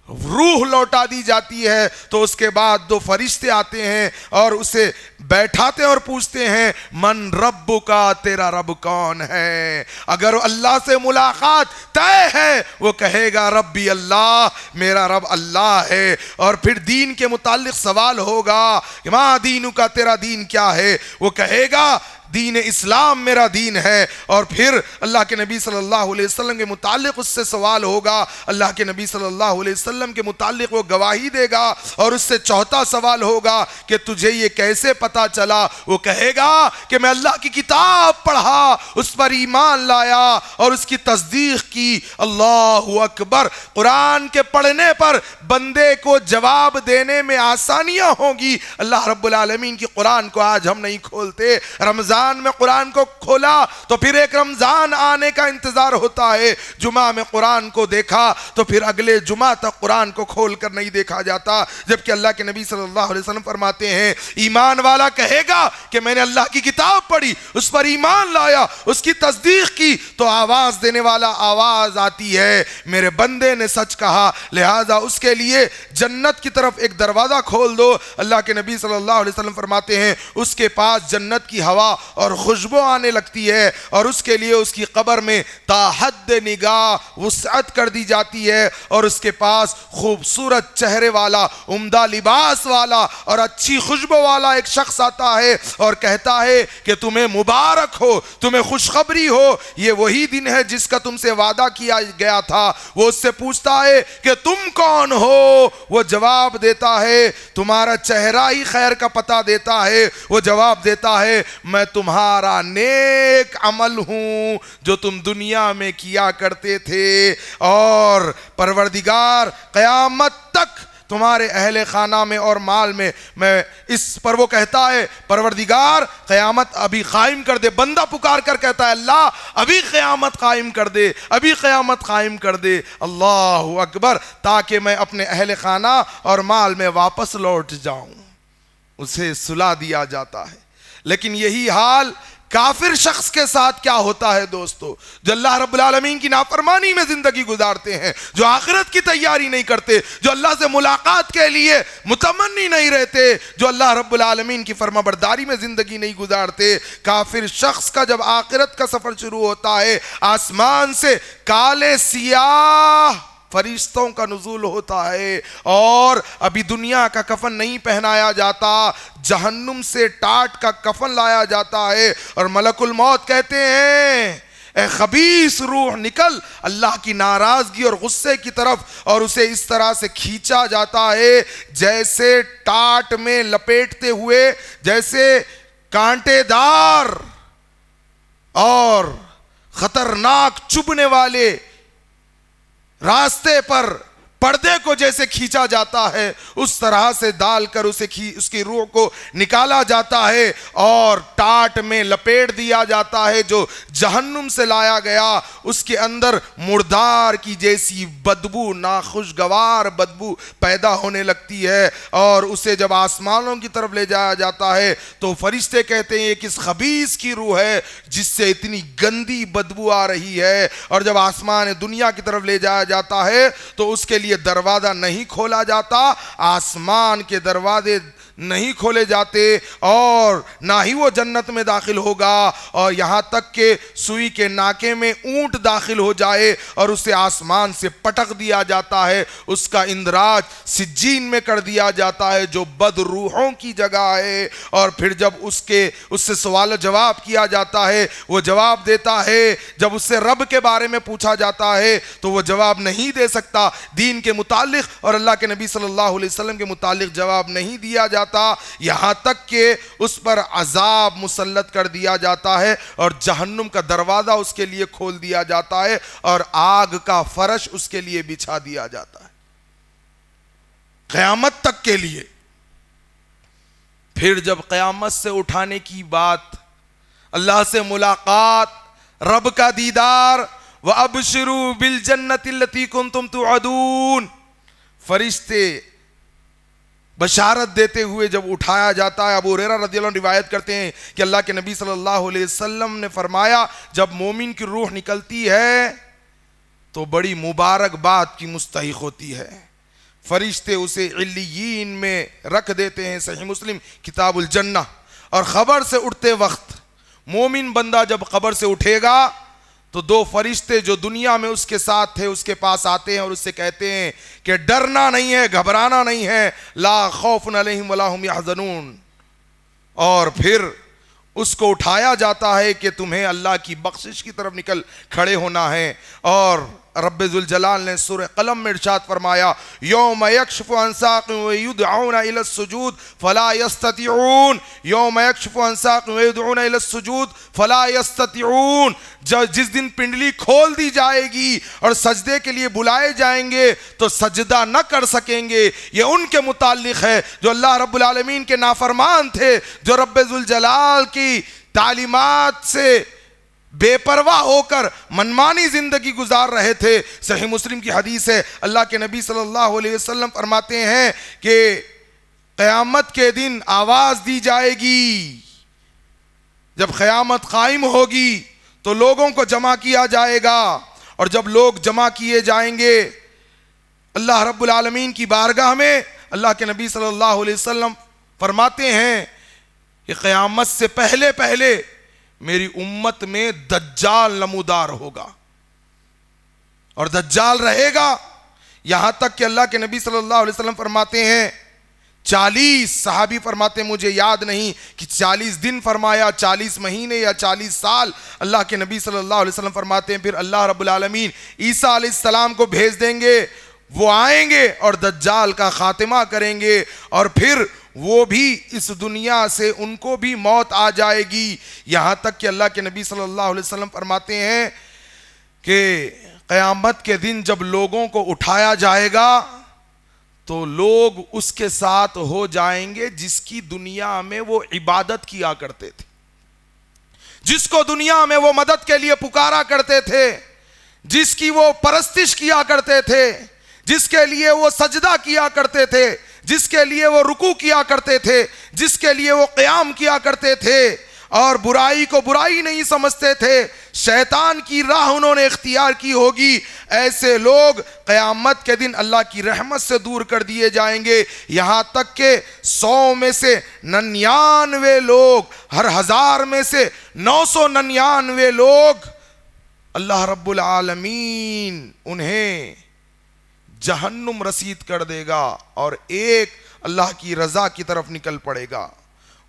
روح لوٹا دی جاتی ہے تو اس کے بعد دو فرشتے آتے ہیں اور اسے بیٹھاتے ہیں اور پوچھتے ہیں من رب کا، تیرا رب کون ہے؟ اگر اللہ سے ملاقات طے ہے وہ کہے گا ربی اللہ، میرا رب اللہ ہے، اور پھر دین کے متعلق سوال ہوگا کہ ماں دینو کا، تیرا دین کیا ہے؟ وہ کہے گا دین اسلام میرا دین ہے، اور پھر اللہ کے نبی صلی اللہ علیہ وسلم کے متعلق اس سے سوال ہوگا، اللہ کے nبی صلی اللہ علیہ وسلم کے متعلق وہ گواہی دے گا، اور اس سے چوتھا سوال ہوگا کہ تجھے یہ کیسے پتا چلا؟ وہ کہے گا کہ میں اللہ کی کتاب پڑھا، اس پر ایمان لایا اور اس کی تصدیق کی۔ اللہ اکبر۔ قرآن کے پڑھنے پر بندے کو جواب دینے میں آسانیاں ہوں گی۔ اللہ رب العالمین کی قرآن کو آج ہم نہیں کھولتے، رمضان میں قرآن کو کھولا تو پھر ایک رمضان آنے کا انتظار ہوتا ہے، جمعہ میں قرآن کو دیکھا تو پھر اگلے جمعہ تک قرآن کو کھول کر نہیں دیکھا جاتا، جبکہ اللہ کے نبی صلی اللہ علیہ وسلم فرماتے ہیں ایمان والا کہے گا کہ میں نے اللہ کی کتاب پڑھی، اس پر ایمان لایا، اس کی تصدیق کی، تو آواز دینے والا آواز آتی ہے میرے بندے نے سچ کہا، لہذا اس کے لیے جنت کی طرف ایک دروازہ کھول دو۔ اللہ کے نبی صلی اللہ علیہ وسلم فرماتے ہیں اس کے پاس جنت کی ہوا اور خوشبو آنے لگتی ہے، اور اس کے لیے اس کی قبر میں تا حد نگاہ وسعت کر دی جاتی ہے، اور اس کے پاس خوبصورت چہرے والا، عمدہ لباس والا اور اچھی خوشبو والا ایک شخص آتا ہے اور کہتا ہے کہ تمہیں مبارک ہو، تمہیں خوشخبری ہو، یہ وہی دن ہے جس کا تم سے وعدہ کیا گیا تھا۔ وہ اس سے پوچھتا ہے کہ تم کون ہو؟ وہ جواب دیتا ہے، تمہارا چہرہ ہی خیر کا پتہ دیتا ہے۔ وہ جواب دیتا ہے میں تمہارا نیک عمل ہوں جو تم دنیا میں کیا کرتے تھے، اور پروردگار قیامت تک تمہارے اہل خانہ میں اور مال میں اس پر وہ کہتا ہے پروردگار قیامت ابھی قائم کر دے۔ بندہ پکار کر کہتا ہے اللہ ابھی قیامت قائم کر دے، ابھی قیامت قائم کر دے، اللہ اکبر، تاکہ میں اپنے اہل خانہ اور مال میں واپس لوٹ جاؤں۔ اسے سلا دیا جاتا ہے۔ لیکن یہی حال کافر شخص کے ساتھ کیا ہوتا ہے دوستو؟ جو اللہ رب العالمین کی نافرمانی میں زندگی گزارتے ہیں، جو آخرت کی تیاری نہیں کرتے، جو اللہ سے ملاقات کے لیے متمنی نہیں رہتے، جو اللہ رب العالمین کی فرما برداری میں زندگی نہیں گزارتے۔ کافر شخص کا جب آخرت کا سفر شروع ہوتا ہے، آسمان سے کالے سیاہ فرشتوں کا نزول ہوتا ہے، اور ابھی دنیا کا کفن نہیں پہنایا جاتا، جہنم سے ٹاٹ کا کفن لایا جاتا ہے، اور ملک الموت کہتے ہیں اے خبیث روح نکل اللہ کی ناراضگی اور غصے کی طرف، اور اسے اس طرح سے کھینچا جاتا ہے جیسے ٹاٹ میں لپیٹتے ہوئے، جیسے کانٹے دار اور خطرناک چبھنے والے راستے پر پردے کو جیسے کھینچا جاتا ہے، اس طرح سے ڈال کر اس کی روح کو نکالا جاتا ہے اور ٹاٹ میں لپیٹ دیا جاتا ہے جو جہنم سے لایا گیا، اس کے اندر مردار کی جیسی بدبو، ناخوشگوار بدبو پیدا ہونے لگتی ہے، اور اسے جب آسمانوں کی طرف لے جایا جاتا ہے تو فرشتے کہتے ہیں یہ کس خبیث کی روح ہے جس سے اتنی گندی بدبو آ رہی ہے، اور جب آسمان دنیا کی طرف لے جایا جاتا ہے تو اس کے لیے دروازہ نہیں کھولا جاتا، آسمان کے دروازے نہیں کھولے جاتے، اور نہ ہی وہ جنت میں داخل ہوگا، اور یہاں تک کہ سوئی کے ناکے میں اونٹ داخل ہو جائے اور اسے آسمان سے پٹک دیا جاتا ہے، اس کا اندراج سجین میں کر دیا جاتا ہے جو بد روحوں کی جگہ ہے، اور پھر جب اس سے سوال و جواب کیا جاتا ہے وہ جواب دیتا ہے، جب اس سے رب کے بارے میں پوچھا جاتا ہے تو وہ جواب نہیں دے سکتا، دین کے متعلق اور اللہ کے نبی صلی اللہ علیہ وسلم کے متعلق جواب نہیں دیا جاتا، یہاں تک کہ اس پر عذاب مسلط کر دیا جاتا ہے اور جہنم کا دروازہ اس کے لیے کھول دیا جاتا ہے اور آگ کا فرش اس کے لیے بچھا دیا جاتا ہے قیامت تک کے لیے۔ پھر جب قیامت سے اٹھانے کی بات، اللہ سے ملاقات، رب کا دیدار، وَأَبْشِرُوا بِالْجَنَّةِ الَّتِي كُنْتُمْ تُوعَدُونَ، فرشتے بشارت دیتے ہوئے جب اٹھایا جاتا ہے، ابو ہریرہ رضی اللہ عنہ روایت کرتے ہیں کہ اللہ کے نبی صلی اللہ علیہ وسلم نے فرمایا جب مومن کی روح نکلتی ہے تو بڑی مبارک بات کی مستحق ہوتی ہے، فرشتے اسے علیین میں رکھ دیتے ہیں، صحیح مسلم کتاب الجنہ، اور خبر سے اٹھتے وقت مومن بندہ جب قبر سے اٹھے گا تو دو فرشتے جو دنیا میں اس کے ساتھ تھے اس کے پاس آتے ہیں اور اس سے کہتے ہیں کہ ڈرنا نہیں ہے، گھبرانا نہیں ہے، لا خوف علیہم ولا ہم یحزنون، اور پھر اس کو اٹھایا جاتا ہے کہ تمہیں اللہ کی بخشش کی طرف نکل کھڑے ہونا ہے، اور رب ذوالجلال نے سورہ قلم میں ارشاد فرمایا یوم یکشف عن ساق ویدعون الی السجود فلا یستطیعون، یوم یکشف عن ساق ویدعون الی السجود فلا یستطیعون، جس دن پنڈلی کھول دی جائے گی اور سجدے کے لیے بلائے جائیں گے تو سجدہ نہ کر سکیں گے، یہ ان کے متعلق ہے جو اللہ رب العالمین کے نافرمان تھے، جو رب ذوالجلال کی تعلیمات سے بے پرواہ ہو کر منمانی زندگی گزار رہے تھے۔ صحیح مسلم کی حدیث ہے، اللہ کے نبی صلی اللہ علیہ وسلم فرماتے ہیں کہ قیامت کے دن آواز دی جائے گی، جب قیامت قائم ہوگی تو لوگوں کو جمع کیا جائے گا، اور جب لوگ جمع کیے جائیں گے اللہ رب العالمین کی بارگاہ میں، اللہ کے نبی صلی اللہ علیہ وسلم فرماتے ہیں کہ قیامت سے پہلے پہلے میری امت میں دجال نمودار ہوگا، اور دجال رہے گا یہاں تک کہ اللہ کے نبی صلی اللہ علیہ وسلم فرماتے ہیں 40 صحابی فرماتے ہیں مجھے یاد نہیں کہ 40 دن فرمایا، 40 مہینے یا 40 سال، اللہ کے نبی صلی اللہ علیہ وسلم فرماتے ہیں پھر اللہ رب العالمین عیسیٰ علیہ السلام کو بھیج دیں گے، وہ آئیں گے اور دجال کا خاتمہ کریں گے، اور پھر وہ بھی اس دنیا سے ان کو بھی موت آ جائے گی، یہاں تک کہ اللہ کے نبی صلی اللہ علیہ وسلم فرماتے ہیں کہ قیامت کے دن جب لوگوں کو اٹھایا جائے گا تو لوگ اس کے ساتھ ہو جائیں گے جس کی دنیا میں وہ عبادت کیا کرتے تھے، جس کو دنیا میں وہ مدد کے لیے پکارا کرتے تھے، جس کی وہ پرستش کیا کرتے تھے، جس کے لیے وہ سجدہ کیا کرتے تھے، جس کے لیے وہ رکوع کیا کرتے تھے، جس کے لیے وہ قیام کیا کرتے تھے، اور برائی کو برائی نہیں سمجھتے تھے، شیطان کی راہ انہوں نے اختیار کی ہوگی، ایسے لوگ قیامت کے دن اللہ کی رحمت سے دور کر دیے جائیں گے، یہاں تک کہ 100 میں سے 99 لوگ، ہر 1000 میں سے 999 لوگ اللہ رب العالمین انہیں جہنم رسید کر دے گا اور ایک اللہ کی رضا کی طرف نکل پڑے گا۔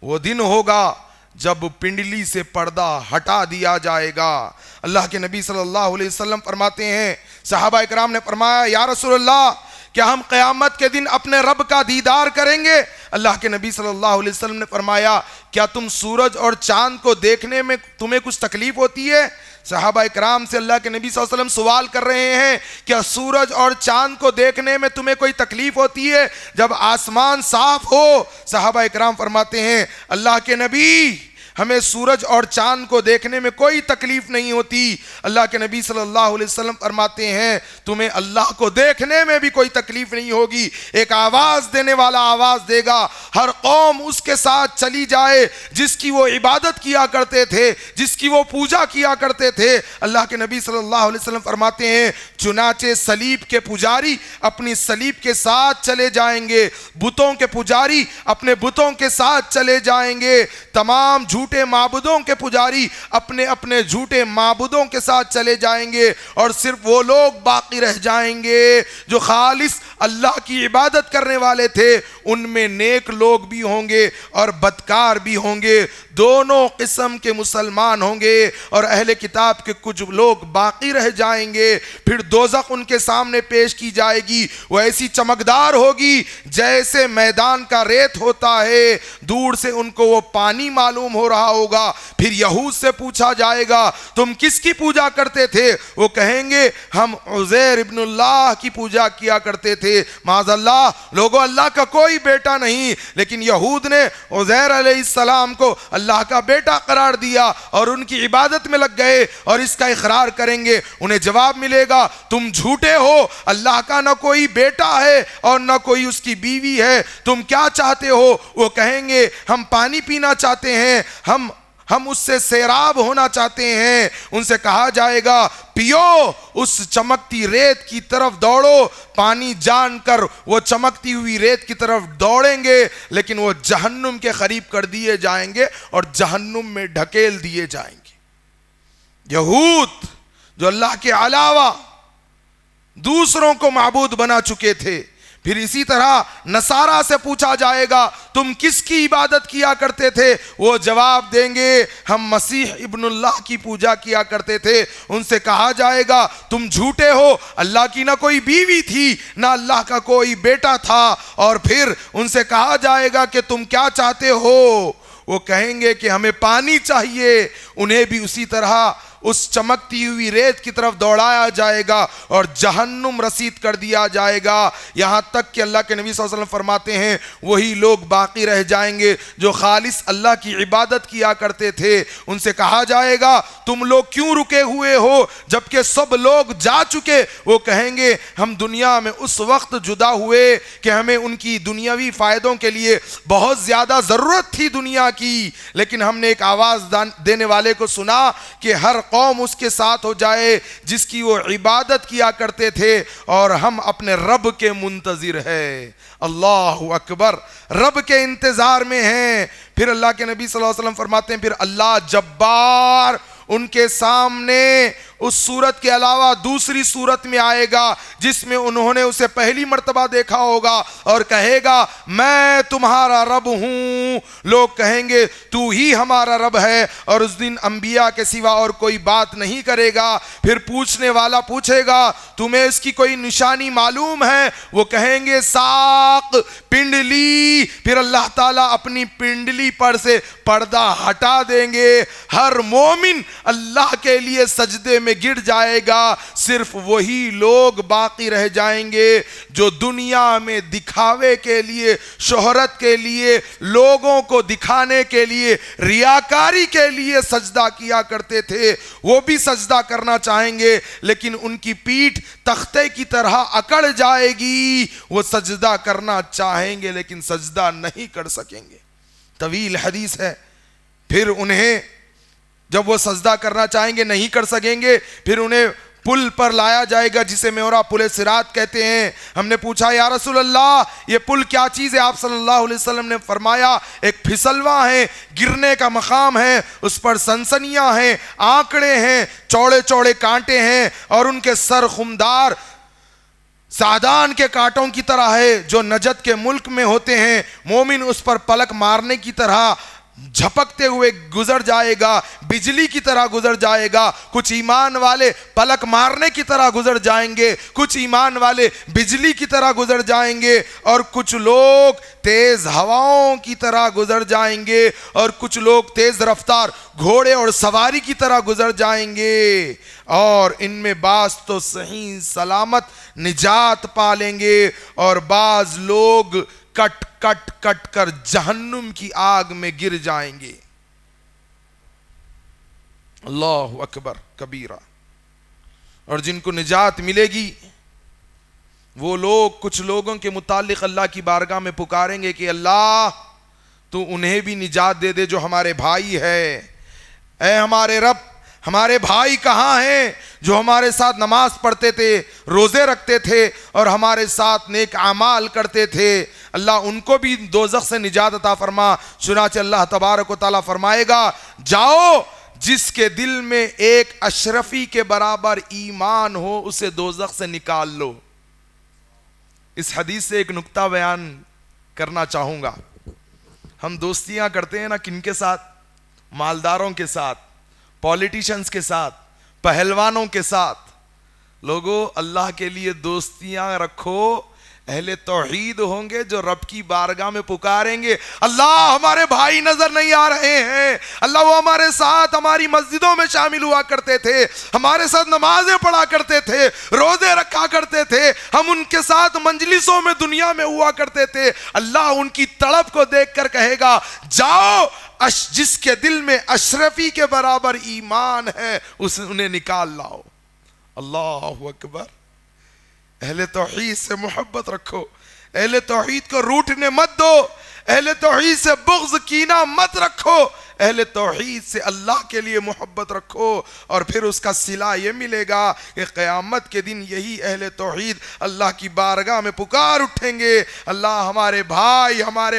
وہ دن ہوگا جب پنڈلی سے پردہ ہٹا دیا جائے گا۔ اللہ کے نبی صلی اللہ علیہ وسلم فرماتے ہیں، صحابہ اکرام نے فرمایا یا رسول اللہ کیا ہم قیامت کے دن اپنے رب کا دیدار کریں گے؟ اللہ کے نبی صلی اللہ علیہ وسلم نے فرمایا کیا تم سورج اور چاند کو دیکھنے میں تمہیں کچھ تکلیف ہوتی ہے؟ صحابہ اکرام سے اللہ کے نبی صلی اللہ علیہ وسلم سوال کر رہے ہیں کیا سورج اور چاند کو دیکھنے میں تمہیں کوئی تکلیف ہوتی ہے جب آسمان صاف ہو؟ صحابہ اکرام فرماتے ہیں اللہ کے نبی ہمیں سورج اور چاند کو دیکھنے میں کوئی تکلیف نہیں ہوتی۔ اللہ کے نبی صلی اللہ علیہ وسلم فرماتے ہیں تمہیں اللہ کو دیکھنے میں بھی کوئی تکلیف نہیں ہوگی۔ ایک آواز دینے والا آواز دے گا، ہر قوم اس کے ساتھ چلی جائے جس کی وہ عبادت کیا کرتے تھے، جس کی وہ پوجا کیا کرتے تھے۔ اللہ کے نبی صلی اللہ علیہ وسلم فرماتے ہیں چنانچہ صلیب کے پجاری اپنی صلیب کے ساتھ چلے جائیں گے، بتوں کے پجاری اپنے بتوں کے ساتھ چلے جائیں گے، تمام جھوٹے معبودوں کے پجاری اپنے اپنے جھوٹے معبودوں کے ساتھ چلے جائیں گے، اور صرف وہ لوگ باقی رہ جائیں گے جو خالص اللہ کی عبادت کرنے والے تھے۔ ان میں نیک لوگ بھی ہوں گے اور بدکار بھی ہوں گے، دونوں قسم کے مسلمان ہوں گے، اور اہل کتاب کے کچھ لوگ باقی رہ جائیں گے۔ پھر دوزخ ان کے سامنے پیش کی جائے گی، وہ ایسی چمکدار ہوگی جیسے میدان کا ریت ہوتا ہے، دور سے ان کو وہ پانی معلوم ہو رہا ہوگا۔ پھر یہود سے پوچھا جائے گا تم کس کی پوجا کرتے تھے؟ وہ کہیں گے ہم عزیر ابن اللہ کی پوجا کیا کرتے تھے۔ معاذ اللہ، لوگوں اللہ کا کوئی بیٹا نہیں، لیکن یہود نے عزیر علیہ السلام کو اللہ کا بیٹا قرار دیا اور ان کی عبادت میں لگ گئے اور اس کا اقرار کریں گے۔ انہیں جواب ملے گا تم جھوٹے ہو، اللہ کا نہ کوئی بیٹا ہے اور نہ کوئی اس کی بیوی ہے، تم کیا چاہتے ہو؟ وہ کہیں گے ہم پانی پینا چاہتے ہیں، ہم اس سے سیراب ہونا چاہتے ہیں۔ ان سے کہا جائے گا پیو، اس چمکتی ریت کی طرف دوڑو۔ پانی جان کر وہ چمکتی ہوئی ریت کی طرف دوڑیں گے، لیکن وہ جہنم کے قریب کر دیے جائیں گے اور جہنم میں ڈھکیل دیے جائیں گے۔ یہود جو اللہ کے علاوہ دوسروں کو معبود بنا چکے تھے۔ پھر اسی طرح نصارہ سے پوچھا جائے گا تم کس کی عبادت کیا کرتے تھے؟ وہ جواب دیں گے ہم مسیح ابن اللہ کی پوجا کیا کرتے تھے۔ ان سے کہا جائے گا تم جھوٹے ہو، اللہ کی نہ کوئی بیوی تھی نہ اللہ کا کوئی بیٹا تھا۔ اور پھر ان سے کہا جائے گا کہ تم کیا چاہتے ہو؟ وہ کہیں گے کہ ہمیں پانی چاہیے۔ انہیں بھی اسی طرح اس چمکتی ہوئی ریت کی طرف دوڑایا جائے گا اور جہنم رسید کر دیا جائے گا، یہاں تک کہ اللہ کے نبی صلی اللہ علیہ وسلم فرماتے ہیں وہی لوگ باقی رہ جائیں گے جو خالص اللہ کی عبادت کیا کرتے تھے۔ ان سے کہا جائے گا تم لوگ کیوں رکے ہوئے ہو جبکہ سب لوگ جا چکے؟ وہ کہیں گے ہم دنیا میں اس وقت جدا ہوئے کہ ہمیں ان کی دنیاوی فائدوں کے لیے بہت زیادہ ضرورت تھی دنیا کی، لیکن ہم نے ایک آواز دینے والے کو سنا کہ ہر قوم اس کے ساتھ ہو جائے جس کی وہ عبادت کیا کرتے تھے، اور ہم اپنے رب کے منتظر ہیں۔ اللہ اکبر، رب کے انتظار میں ہیں۔ پھر اللہ کے نبی صلی اللہ علیہ وسلم فرماتے ہیں پھر اللہ جبار ان کے سامنے اس صورت کے علاوہ دوسری صورت میں آئے گا جس میں انہوں نے اسے پہلی مرتبہ دیکھا ہوگا، اور کہے گا میں تمہارا رب ہوں۔ لوگ کہیں گے تو ہی ہمارا رب ہے، اور اس دن انبیاء کے سوا اور کوئی بات نہیں کرے گا۔ پھر پوچھنے والا پوچھے گا تمہیں اس کی کوئی نشانی معلوم ہے؟ وہ کہیں گے ساق، پنڈلی۔ پھر اللہ تعالیٰ اپنی پنڈلی پر سے پردہ ہٹا دیں گے، ہر مومن اللہ کے لیے سجدے میں گر جائے گا، صرف وہی لوگ باقی رہ جائیں گے جو دنیا میں دکھاوے کے لیے، شہرت کے لیے، لوگوں کو دکھانے کے لیے، ریاکاری کے لیے سجدہ کیا کرتے تھے۔ وہ بھی سجدہ کرنا چاہیں گے لیکن ان کی پیٹھ تختے کی طرح اکڑ جائے گی، وہ سجدہ کرنا چاہیں گے لیکن سجدہ نہیں کر سکیں گے۔ طویل حدیث ہے۔ پھر انہیں جب وہ سجدہ کرنا چاہیں گے نہیں کر سکیں گے، پھر انہیں پل پر لایا جائے گا جسے میورا پل صراط کہتے ہیں۔ ہم نے پوچھا یا رسول اللہ یہ پل کیا چیز ہے؟ آپ صلی اللہ علیہ وسلم نے فرمایا ایک پھسلواں ہے، گرنے کا مقام ہے، اس پر سنسنیاں ہیں، آنکڑے ہیں، چوڑے چوڑے کانٹے ہیں، اور ان کے سر خمدار سعدان کے کانٹوں کی طرح ہے جو نجد کے ملک میں ہوتے ہیں۔ مومن اس پر پلک مارنے کی طرح جھپکتے ہوئے گزر جائے گا، بجلی کی طرح گزر جائے گا۔ کچھ ایمان والے پلک مارنے کی طرح گزر جائیں گے، کچھ ایمان والے بجلی کی طرح گزر جائیں گے، اور کچھ لوگ تیز ہواؤں کی طرح گزر جائیں گے، اور کچھ لوگ تیز رفتار گھوڑے اور سواری کی طرح گزر جائیں گے، اور ان میں بعض تو صحیح سلامت نجات پا لیں گے، اور بعض لوگ کٹ کٹ کٹ کر جہنم کی آگ میں گر جائیں گے۔ اللہ اکبر کبیرہ۔ اور جن کو نجات ملے گی وہ لوگ کچھ لوگوں کے متعلق اللہ کی بارگاہ میں پکاریں گے کہ اللہ تو انہیں بھی نجات دے دے جو ہمارے بھائی ہے، اے ہمارے رب ہمارے بھائی کہاں ہیں جو ہمارے ساتھ نماز پڑھتے تھے، روزے رکھتے تھے اور ہمارے ساتھ نیک اعمال کرتے تھے، اللہ ان کو بھی دوزخ سے نجات عطا فرما۔ چنانچہ اللہ تبارک و تعالیٰ فرمائے گا جاؤ جس کے دل میں ایک اشرفی کے برابر ایمان ہو اسے دوزخ سے نکال لو۔ اس حدیث سے ایک نکتہ بیان کرنا چاہوں گا۔ ہم دوستیاں کرتے ہیں نا کن کے ساتھ؟ مالداروں کے ساتھ، پولیٹیشنز کے ساتھ، پہلوانوں کے ساتھ۔ لوگوں اللہ کے لیے دوستیاں رکھو، اہل توحید ہوں گے جو رب کی بارگاہ میں پکاریں گے اللہ ہمارے بھائی نظر نہیں آ رہے ہیں، اللہ وہ ہمارے ساتھ ہماری مسجدوں میں شامل ہوا کرتے تھے، ہمارے ساتھ نمازیں پڑھا کرتے تھے، روزے رکھا کرتے تھے، ہم ان کے ساتھ مجلسوں میں دنیا میں ہوا کرتے تھے۔ اللہ ان کی تڑپ کو دیکھ کر کہے گا جاؤ جس کے دل میں اشرفی کے برابر ایمان ہے انہیں نکال لاؤ۔ اللہ اکبر۔ اہل توحید سے محبت رکھو، اہل توحید کو روٹنے مت دو، اہل توحید سے بغض کینہ مت رکھو، اہل توحید سے اللہ کے لیے محبت رکھو، اور پھر اس کا صلہ یہ ملے گا کہ قیامت کے دن یہی اہل توحید اللہ کی بارگاہ میں پکار اٹھیں گے اللہ ہمارے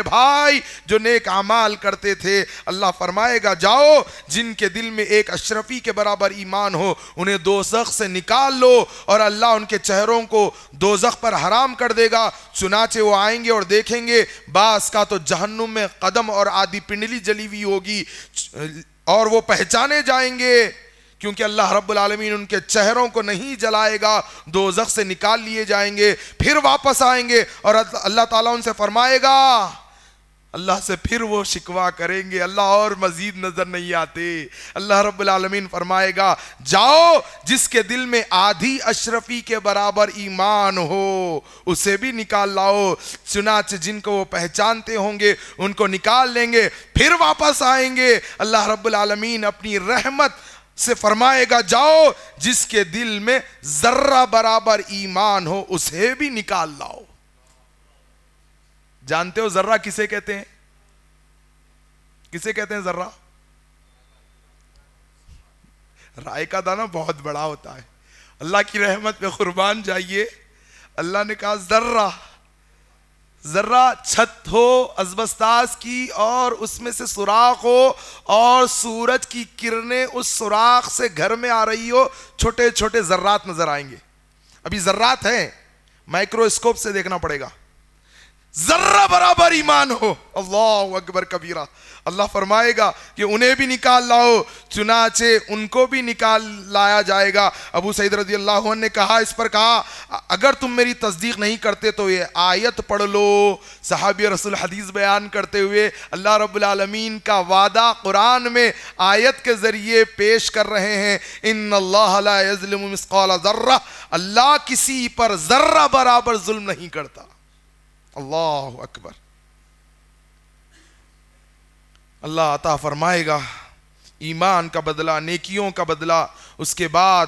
بھائی جو نیک اعمال کرتے تھے۔ اللہ فرمائے گا جاؤ جن کے دل میں ایک اشرفی کے برابر ایمان ہو انہیں دوزخ سے نکال لو، اور اللہ ان کے چہروں کو دوزخ پر حرام کر دے گا۔ چنانچہ وہ آئیں گے اور دیکھیں گے بعض کا تو جہنم میں قدم اور آدھی پنڈلی جلی ہوئی ہوگی، اور وہ پہچانے جائیں گے کیونکہ اللہ رب العالمین ان کے چہروں کو نہیں جلائے گا، دوزخ سے نکال لیے جائیں گے، پھر واپس آئیں گے اور اللہ تعالیٰ ان سے فرمائے گا، اللہ سے پھر وہ شکوہ کریں گے اللہ اور مزید نظر نہیں آتے۔ اللہ رب العالمین فرمائے گا جاؤ جس کے دل میں آدھی اشرفی کے برابر ایمان ہو اسے بھی نکال لاؤ۔ چنانچہ جن کو وہ پہچانتے ہوں گے ان کو نکال لیں گے، پھر واپس آئیں گے۔ اللہ رب العالمین اپنی رحمت سے فرمائے گا جاؤ جس کے دل میں ذرہ برابر ایمان ہو اسے بھی نکال لاؤ۔ جانتے ہو ذرہ کسے کہتے ہیں؟ کسے کہتے ہیں ذرہ؟ رائے کا دانہ بہت بڑا ہوتا ہے، اللہ کی رحمت پہ قربان جائیے۔ اللہ نے کہا ذرہ چھت ہو اسبستاس کی اور اس میں سے سوراخ ہو اور سورج کی کرنیں اس سوراخ سے گھر میں آ رہی ہو، چھوٹے چھوٹے ذرات نظر آئیں گے۔ ابھی ذرات ہیں، مائکروسکوپ سے دیکھنا پڑے گا، ذرہ برابر ایمان ہو۔ اللہ اکبر کبیرہ۔ اللہ فرمائے گا کہ انہیں بھی نکال لاؤ، چنانچہ ان کو بھی نکال لایا جائے گا۔ ابو سعید رضی اللہ عنہ نے کہا اس پر کہا اگر تم میری تصدیق نہیں کرتے تو یہ آیت پڑھ لو۔ صحابی رسول حدیث بیان کرتے ہوئے اللہ رب العالمین کا وعدہ قرآن میں آیت کے ذریعے پیش کر رہے ہیں، ان اللہ لا یظلم مثقال ذرہ، اللہ کسی پر ذرہ برابر ظلم نہیں کرتا۔ اللہ اکبر۔ اللہ عطا فرمائے گا ایمان کا بدلہ، نیکیوں کا بدلہ، اس کے بعد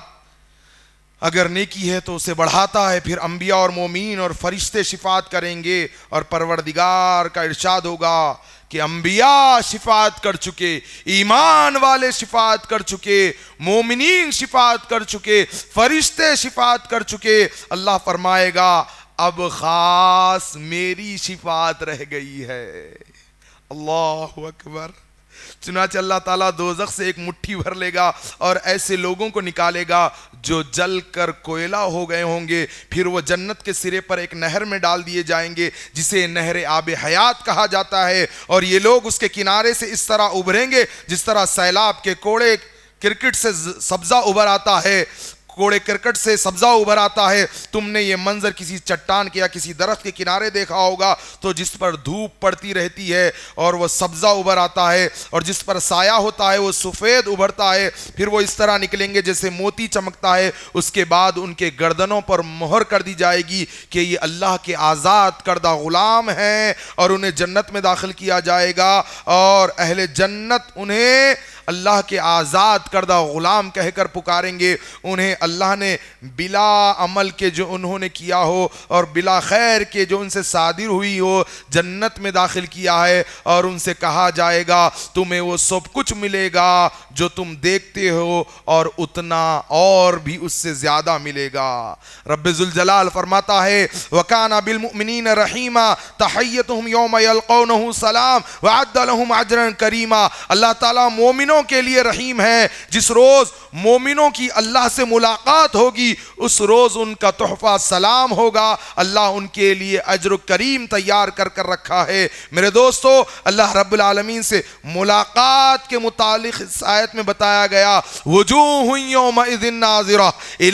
اگر نیکی ہے تو اسے بڑھاتا ہے، پھر انبیاء اور مومین اور فرشتے شفاعت کریں گے، اور پروردگار کا ارشاد ہوگا کہ انبیاء شفاعت کر چکے، ایمان والے شفاعت کر چکے، مومنین شفاعت کر چکے، فرشتے شفاعت کر چکے۔ اللہ فرمائے گا اب خاص میری شفاعت رہ گئی ہے۔ اللہ اکبر۔ چنانچہ اللہ تعالیٰ دوزخ سے ایک مٹھی بھر لے گا اور ایسے لوگوں کو نکالے گا جو جل کر کوئلہ ہو گئے ہوں گے، پھر وہ جنت کے سرے پر ایک نہر میں ڈال دیے جائیں گے جسے نہر آب حیات کہا جاتا ہے، اور یہ لوگ اس کے کنارے سے اس طرح ابھریں گے جس طرح سیلاب کے کوڑے کرکٹ سے سبزہ ابھر آتا ہے، کوڑے کرکٹ سے سبزہ ابھر آتا ہے۔ تم نے یہ منظر کسی چٹان کے یا کسی درخت کے کنارے دیکھا ہوگا تو جس پر دھوپ پڑتی رہتی ہے اور وہ سبزہ ابھر آتا ہے، اور جس پر سایہ ہوتا ہے وہ سفید ابھرتا ہے، پھر وہ اس طرح نکلیں گے جیسے موتی چمکتا ہے، اس کے بعد ان کے گردنوں پر مہر کر دی جائے گی کہ یہ اللہ کے آزاد کردہ غلام ہیں، اور انہیں جنت میں داخل کیا جائے گا، اور اہل جنت انہیں اللہ کے آزاد کردہ غلام کہہ کر پکاریں گے۔ انہیں اللہ نے بلا عمل کے جو انہوں نے کیا ہو اور بلا خیر کے جو ان سے صادر ہوئی ہو جنت میں داخل کیا ہے، اور ان سے کہا جائے گا تمہیں وہ سب کچھ ملے گا جو تم دیکھتے ہو، اور اتنا اور بھی اس سے زیادہ ملے گا۔ رب ذوالجلال فرماتا ہے وَكَانَ بِالْمُؤْمِنِينَ رَحِيمًا تَحِيَّتُهُمْ يَوْمَ يَلْقَوْنَهُ سَلَامٌ وَأَعَدَّ لَهُمْ أَجْرًا كَرِيمًا۔ اللہ تعالیٰ مومنوں کے لیے رحیم ہے۔ جس روز مومنوں کی اللہ سے ملاقات ہوگی اس روز ان کا تحفہ سلام ہوگا، اللہ ان کے لیے اجر کریم تیار کر کر رکھا ہے۔ میرے دوستو، اللہ رب العالمین سے ملاقات کے متعلق اس آیت میں بتایا گیا وجوہ یومئذ ناظرہ الی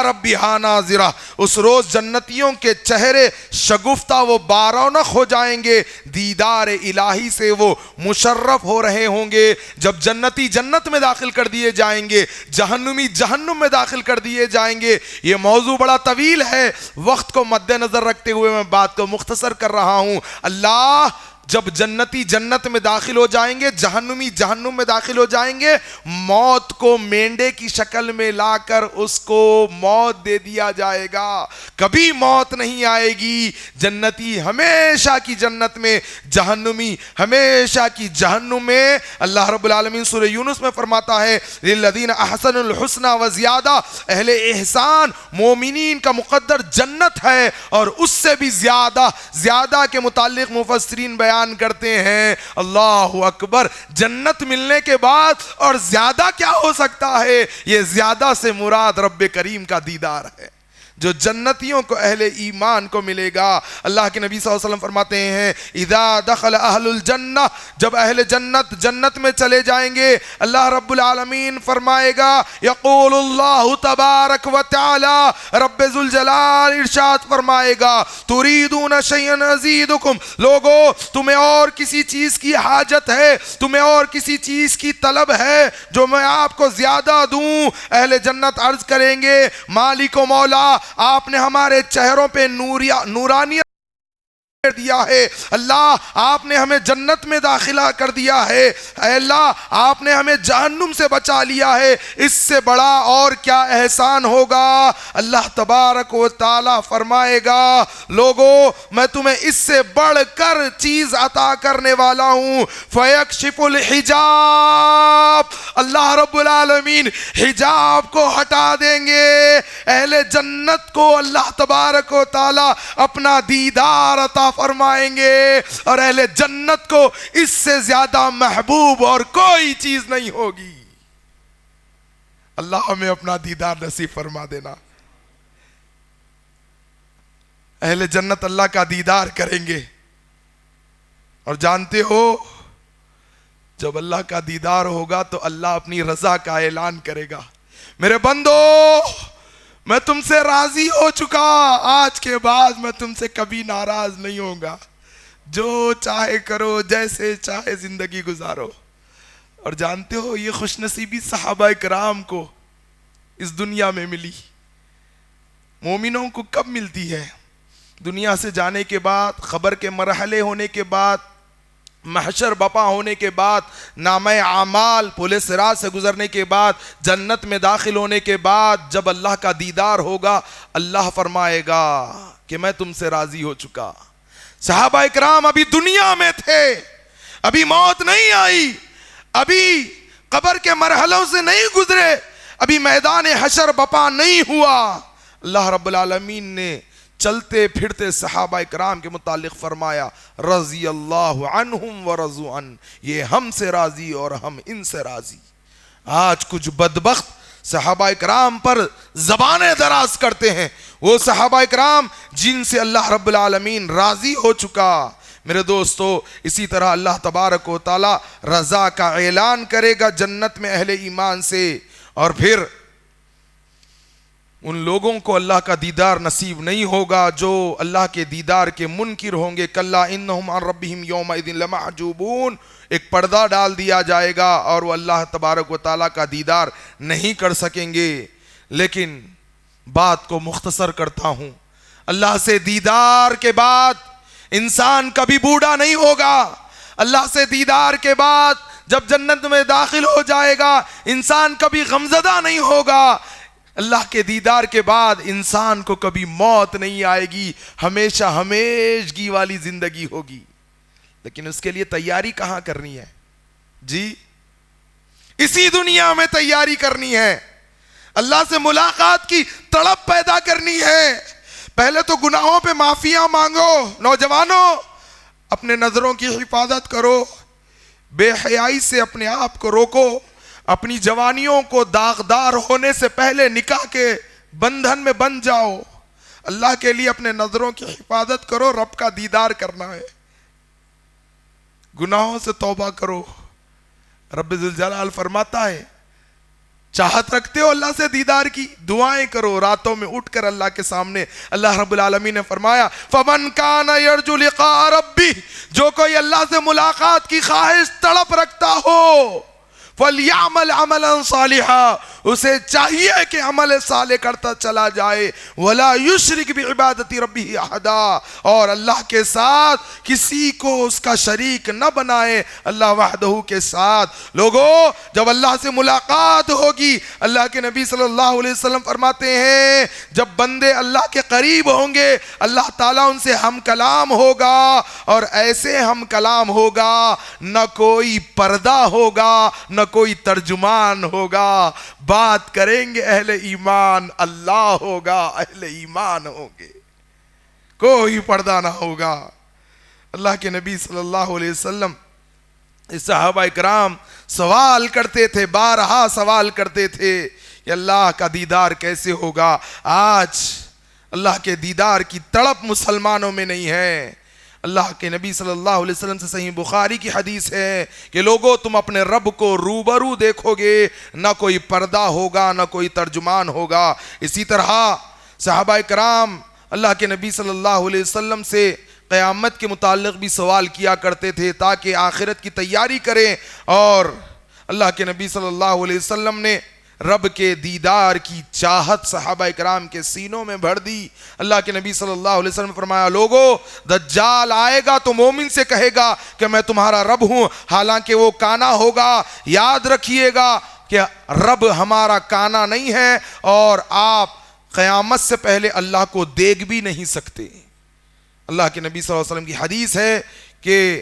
ربہا ناظرہ۔ اس روز جنتیوں کے چہرے شگفتہ و بارونق ہو جائیں گے، دیدار الہی سے وہ مشرف ہو رہے ہوں گے۔ جب جنتی جنت میں داخل کر دیے جائیں گے، جہنمی جہنم میں داخل کر دیے جائیں گے۔ یہ موضوع بڑا طویل ہے، وقت کو مد نظر رکھتے ہوئے میں بات کو مختصر کر رہا ہوں۔ اللہ جب جنتی جنت میں داخل ہو جائیں گے، جہنمی جہنم میں داخل ہو جائیں گے، موت کو مینڈے کی شکل میں لا کر اس کو موت دے دیا جائے گا، کبھی موت نہیں آئے گی۔ جنتی ہمیشہ کی جنت میں، جہنمی ہمیشہ کی جہنم میں۔ اللہ رب العالمین سورہ یونس میں فرماتا ہے للذین احسنوا الحسنى وزیادہ، اہل احسان مومنین کا مقدر جنت ہے، اور اس سے بھی زیادہ کے متعلق مفسرین بیان کرتے ہیں۔ اللہ اکبر، جنت ملنے کے بعد اور زیادہ کیا ہو سکتا ہے؟ یہ زیادہ سے مراد رب کریم کا دیدار ہے جو جنتیوں کو، اہل ایمان کو ملے گا۔ اللہ کے نبی صلی اللہ علیہ وسلم فرماتے ہیں اذا دخل اہل الجنہ، جب اہل جنت میں چلے جائیں گے، اللہ رب العالمین فرمائے گا یقول اللہ تبارک و تعالی، رب ذوالجلال ارشاد فرمائے گا تريدون شيئا ازيدكم، لوگو تمہیں اور کسی چیز کی حاجت ہے، تمہیں اور کسی چیز کی طلب ہے جو میں آپ کو زیادہ دوں؟ اہل جنت عرض کریں گے مالک و مولا، آپ نے ہمارے چہروں پہ نورانیت دیا ہے، اللہ آپ نے ہمیں جنت میں داخلہ کر دیا ہے، اے اللہ آپ نے ہمیں جہنم سے بچا لیا ہے، اس سے بڑا اور کیا احسان ہوگا؟ اللہ تبارک و تعالی فرمائے گا لوگو میں تمہیں اس سے بڑھ کر چیز عطا کرنے والا ہوں، فیکشف الحجاب، اللہ رب العالمین حجاب کو ہٹا دیں گے، اہل جنت کو اللہ تبارک و تعالی اپنا دیدار عطا فرمائیں گے، اور اہل جنت کو اس سے زیادہ محبوب اور کوئی چیز نہیں ہوگی۔ اللہ ہمیں اپنا دیدار نصیب فرما دینا۔ اہل جنت اللہ کا دیدار کریں گے، اور جانتے ہو جب اللہ کا دیدار ہوگا تو اللہ اپنی رضا کا اعلان کرے گا، میرے بندو میں تم سے راضی ہو چکا، آج کے بعد میں تم سے کبھی ناراض نہیں ہوں گا، جو چاہے کرو، جیسے چاہے زندگی گزارو۔ اور جانتے ہو یہ خوش نصیبی صحابہ کرام کو اس دنیا میں ملی، مومنوں کو کب ملتی ہے؟ دنیا سے جانے کے بعد، خبر کے مرحلے ہونے کے بعد، محشر بپا ہونے کے بعد، نامہ اعمال پل صراط سے گزرنے کے بعد، جنت میں داخل ہونے کے بعد، جب اللہ کا دیدار ہوگا اللہ فرمائے گا کہ میں تم سے راضی ہو چکا۔ صحابہ اکرام ابھی دنیا میں تھے، ابھی موت نہیں آئی، ابھی قبر کے مرحلوں سے نہیں گزرے، ابھی میدان حشر بپا نہیں ہوا۔ اللہ رب العالمین نے چلتے پھرتے صحابہ اکرام کے متعلق فرمایا رضی اللہ عنہم ورضوا عنہ، یہ ہم سے راضی اور ہم ان سے راضی۔ آج کچھ بدبخت صحابہ کرام پر زبانیں دراز کرتے ہیں، وہ صحابہ کرام جن سے اللہ رب العالمین راضی ہو چکا۔ میرے دوستو، اسی طرح اللہ تبارک و تعالی رضا کا اعلان کرے گا جنت میں اہل ایمان سے، اور پھر ان لوگوں کو اللہ کا دیدار نصیب نہیں ہوگا جو اللہ کے دیدار کے منکر ہوں گے۔ کلا انہم عن ربہم یومئذ لمحجوبون، ایک پردہ ڈال دیا جائے گا اور وہ اللہ تبارک و تعالیٰ کا دیدار نہیں کر سکیں گے۔ لیکن بات کو مختصر کرتا ہوں، اللہ سے دیدار کے بعد انسان کبھی بوڑھا نہیں ہوگا۔ اللہ سے دیدار کے بعد جب جنت میں داخل ہو جائے گا انسان کبھی غمزدہ نہیں ہوگا۔ اللہ کے دیدار کے بعد انسان کو کبھی موت نہیں آئے گی، ہمیشہ ہمیشگی والی زندگی ہوگی۔ لیکن اس کے لیے تیاری کہاں کرنی ہے؟ جی اسی دنیا میں تیاری کرنی ہے، اللہ سے ملاقات کی تڑپ پیدا کرنی ہے۔ پہلے تو گناہوں پہ معافیاں مانگو۔ نوجوانوں، اپنے نظروں کی حفاظت کرو، بے حیائی سے اپنے آپ کو روکو، اپنی جوانیوں کو داغدار ہونے سے پہلے نکاح کے بندھن میں بندھ جاؤ۔ اللہ کے لیے اپنے نظروں کی حفاظت کرو، رب کا دیدار کرنا ہے۔ گناہوں سے توبہ کرو۔ رب ذوالجلال فرماتا ہے، چاہت رکھتے ہو اللہ سے دیدار کی، دعائیں کرو راتوں میں اٹھ کر اللہ کے سامنے۔ اللہ رب العالمین نے فرمایا فَمَنْ كَانَ يَرْجُو لِقَاءَ رَبِّهِ، جو کوئی اللہ سے ملاقات کی خواہش تڑپ رکھتا ہو، فَلْيَعْمَلْ عَمَلًا صَالِحًا، اسے چاہیے کہ عمل صالح کرتا چلا جائے، وَلَا يُشْرِكْ بِعِبَادَةِ رَبِّهِ أَحَدًا، اور اللہ کے ساتھ کسی کو اس کا شریک نہ بنائے، اللہ وحدہ کے ساتھ۔ لوگوں، جب اللہ سے ملاقات ہوگی، اللہ کے نبی صلی اللہ علیہ وسلم فرماتے ہیں جب بندے اللہ کے قریب ہوں گے اللہ تعالیٰ ان سے ہم کلام ہوگا، اور ایسے ہم کلام ہوگا نہ کوئی پردہ ہوگا نہ کوئی ترجمان ہوگا، بات کریں گے اہل ایمان، اللہ ہوگا، اہل ایمان ہوں گے، کوئی پردہ نہ ہوگا۔ اللہ کے نبی صلی اللہ علیہ وسلم صحابہ کرام سوال کرتے تھے، بارہا سوال کرتے تھے کہ اللہ کا دیدار کیسے ہوگا۔ آج اللہ کے دیدار کی تڑپ مسلمانوں میں نہیں ہے۔ اللہ کے نبی صلی اللہ علیہ وسلم سے صحیح بخاری کی حدیث ہے کہ لوگوں تم اپنے رب کو روبرو دیکھو گے، نہ کوئی پردہ ہوگا نہ کوئی ترجمان ہوگا۔ اسی طرح صحابہ کرام اللہ کے نبی صلی اللہ علیہ وسلم سے قیامت کے متعلق بھی سوال کیا کرتے تھے تاکہ آخرت کی تیاری کریں، اور اللہ کے نبی صلی اللہ علیہ وسلم نے رب کے دیدار کی چاہت صحابہ کرام کے سینوں میں بھر دی۔ اللہ کے نبی صلی اللہ علیہ وسلم نے فرمایا لوگو، دجال آئے گا تو مومن سے کہے گا کہ میں تمہارا رب ہوں، حالانکہ وہ کانا ہوگا۔ یاد رکھیے گا کہ رب ہمارا کانا نہیں ہے، اور آپ قیامت سے پہلے اللہ کو دیکھ بھی نہیں سکتے۔ اللہ کے نبی صلی اللہ علیہ وسلم کی حدیث ہے کہ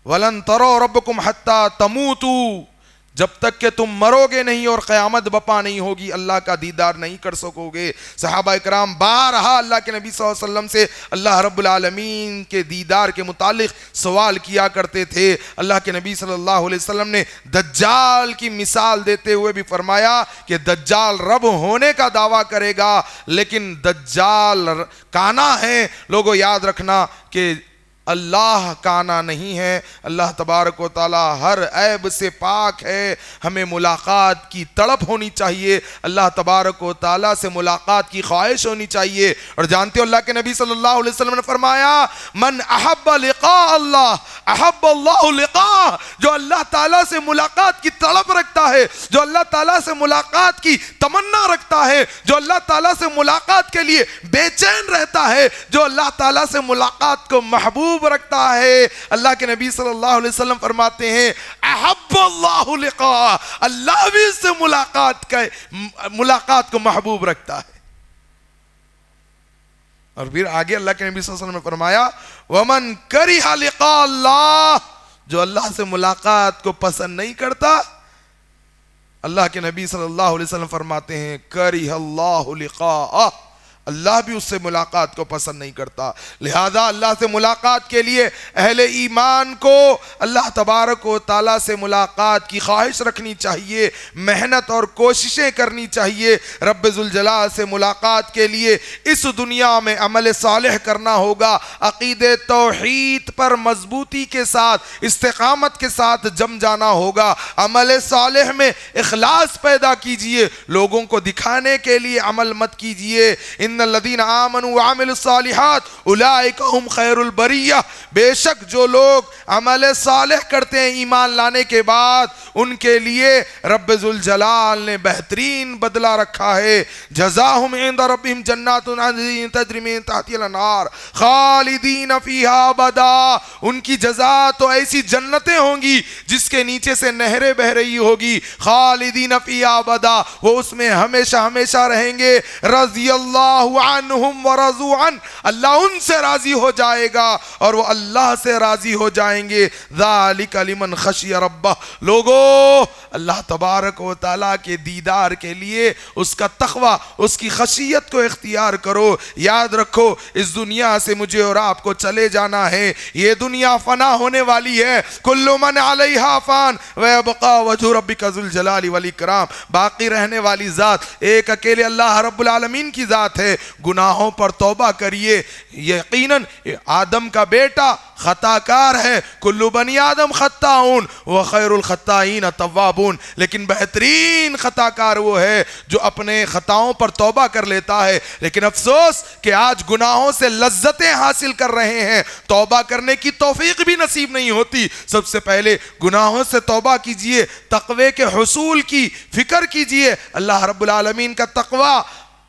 وَلَن تَرَوْا رَبَّكُمْ حَتَّى تَمُوتُوا، جب تک کہ تم مرو گے نہیں اور قیامت بپا نہیں ہوگی اللہ کا دیدار نہیں کر سکو گے۔ صحابہ کرام بارہا اللہ کے نبی صلی اللہ علیہ وسلم سے اللہ رب العالمین کے دیدار کے متعلق سوال کیا کرتے تھے۔ اللہ کے نبی صلی اللہ علیہ وسلم نے دجال کی مثال دیتے ہوئے بھی فرمایا کہ دجال رب ہونے کا دعویٰ کرے گا لیکن دجال کانا ہے۔ لوگوں یاد رکھنا کہ اللہ کانا نہیں ہے، اللہ تبارک و تعالی ہر عیب سے پاک ہے۔ ہمیں ملاقات کی تڑپ ہونی چاہیے، اللہ تبارک و تعالی سے ملاقات کی خواہش ہونی چاہیے۔ اور جانتے ہو اللہ کے نبی صلی اللہ علیہ وسلم نے فرمایا من احب لقاء اللہ احب اللہ لقاء، جو اللہ تعالیٰ سے ملاقات کی تڑپ رکھتا ہے، جو اللہ تعالیٰ سے ملاقات کی تمنا رکھتا ہے، جو اللہ تعالیٰ سے ملاقات کے لیے بے چین رہتا ہے، جو اللہ تعالیٰ سے ملاقات کو محبوب رکھتا ہے، اللہ کے نبی صلی اللہ علیہ وسلم فرماتے ہیں احب اللہ لقاء، اللہ بھی اس سے ملاقات کو محبوب رکھتا ہے۔ اور پھر آگے اللہ کے نبی صلی اللہ علیہ وسلم نے فرمایا وَمَنْ كَرِهَ لِقَاءَ اللَّهِ، جو اللہ سے ملاقات کو پسند نہیں کرتا، اللہ کے نبی صلی اللہ علیہ وسلم فرماتے ہیں كَرِهَ اللَّهُ لِقَاءَهُ، اللہ بھی اس سے ملاقات کو پسند نہیں کرتا. لہذا اللہ سے ملاقات کے لیے اہل ایمان کو اللہ تبارک و تعالیٰ سے ملاقات کی خواہش رکھنی چاہیے, محنت اور کوششیں کرنی چاہیے. رب ذوالجلال سے ملاقات کے لیے اس دنیا میں عمل صالح کرنا ہوگا, عقید توحید پر مضبوطی کے ساتھ, استقامت کے ساتھ جم جانا ہوگا. عمل صالح میں اخلاص پیدا کیجئے, لوگوں کو دکھانے کے لیے عمل مت کیجئے. ان الذین آمنوا وعملوا الصالحات اولئک هم خیر البریہ, بے شک جو لوگ عمل صالح کرتے ہیں ایمان لانے کے بعد, ان کے لیے رب ذوالجلال نے بہترین بدلہ رکھا ہے. جزاہم عند ربہم جنات تجری من تحتہا الانہار خالدین فیہا ابدا, ان کی جزا تو ایسی جنتیں ہوں گی جس کے نیچے سے نہریں بہ رہی ہوگی. خالدین فیہا ابدا, وہ اس میں ہمیشہ ہمیشہ رہیں گے. رضی اللہ عنہم ورضوا عنہ, اللہ ان سے راضی ہو جائے گا اور وہ اللہ سے راضی ہو جائیں گے. ذالک لمن خشی ربہ, لوگو اللہ تبارک و تعالیٰ کے دیدار کے لیے اس کا تقوی, اس کی خشیت کو اختیار کرو. یاد رکھو اس دنیا سے مجھے اور آپ کو چلے جانا ہے, یہ دنیا فنا ہونے والی ہے. کل من علیہا فان ویبقى وجہ ربک ذو الجلال والاکرام, باقی رہنے والی ذات ایک اکیلے اللہ رب العالمین کی ذات ہے. گناہوں پر توبہ کریے, یقیناً آدم کا بیٹا خطا کار ہے. کل بنی آدم خطاؤن وخیر الخطائین توابون, لیکن بہترین خطا کار وہ ہے جو اپنے خطاؤں پر توبہ کر لیتا ہے. لیکن افسوس کہ آج گناہوں سے لذتیں حاصل کر رہے ہیں, توبہ کرنے کی توفیق بھی نصیب نہیں ہوتی. سب سے پہلے گناہوں سے توبہ کیجئے, تقوی کے حصول کی فکر کیجئے. اللہ رب العالمین کا تقوی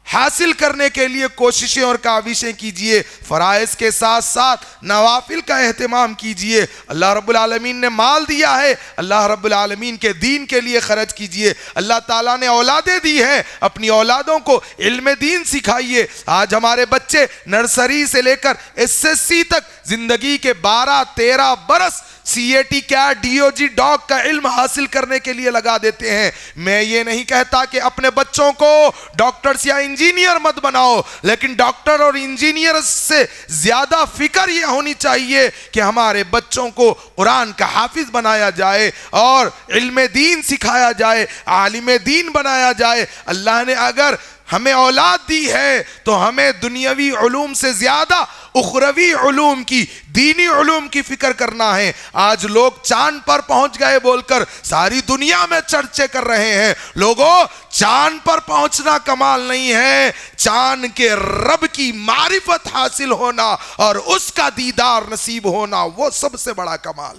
حاصل کرنے کے لیے کوششیں اور کاوشیں کیجئے. فرائض کے ساتھ ساتھ نوافل کا اہتمام کیجئے. اللہ رب العالمین نے مال دیا ہے, اللہ رب العالمین کے دین کے لیے خرچ کیجئے. اللہ تعالیٰ نے اولادیں دی ہیں, اپنی اولادوں کو علم دین سکھائیے. آج ہمارے بچے نرسری سے لے کر SSC تک زندگی کے 12-13 برس CAT کیٹ DOG ڈاگ کا علم حاصل کرنے کے لیے لگا دیتے ہیں. میں یہ نہیں کہتا کہ اپنے بچوں کو ڈاکٹرز یا انجینئر مت بناؤ, لیکن ڈاکٹر اور انجینئر سے زیادہ فکر یہ ہونی چاہیے کہ ہمارے بچوں کو قرآن کا حافظ بنایا جائے اور علم دین سکھایا جائے, عالم دین بنایا جائے. اللہ نے اگر ہمیں اولاد دی ہے تو ہمیں دنیاوی علوم سے زیادہ اخروی علوم کی, دینی علوم کی فکر کرنا ہے. آج لوگ چاند پر پہنچ گئے بول کر ساری دنیا میں چرچے کر رہے ہیں. لوگوں, چاند پر پہنچنا کمال نہیں ہے, چاند کے رب کی معرفت حاصل ہونا اور اس کا دیدار نصیب ہونا وہ سب سے بڑا کمال.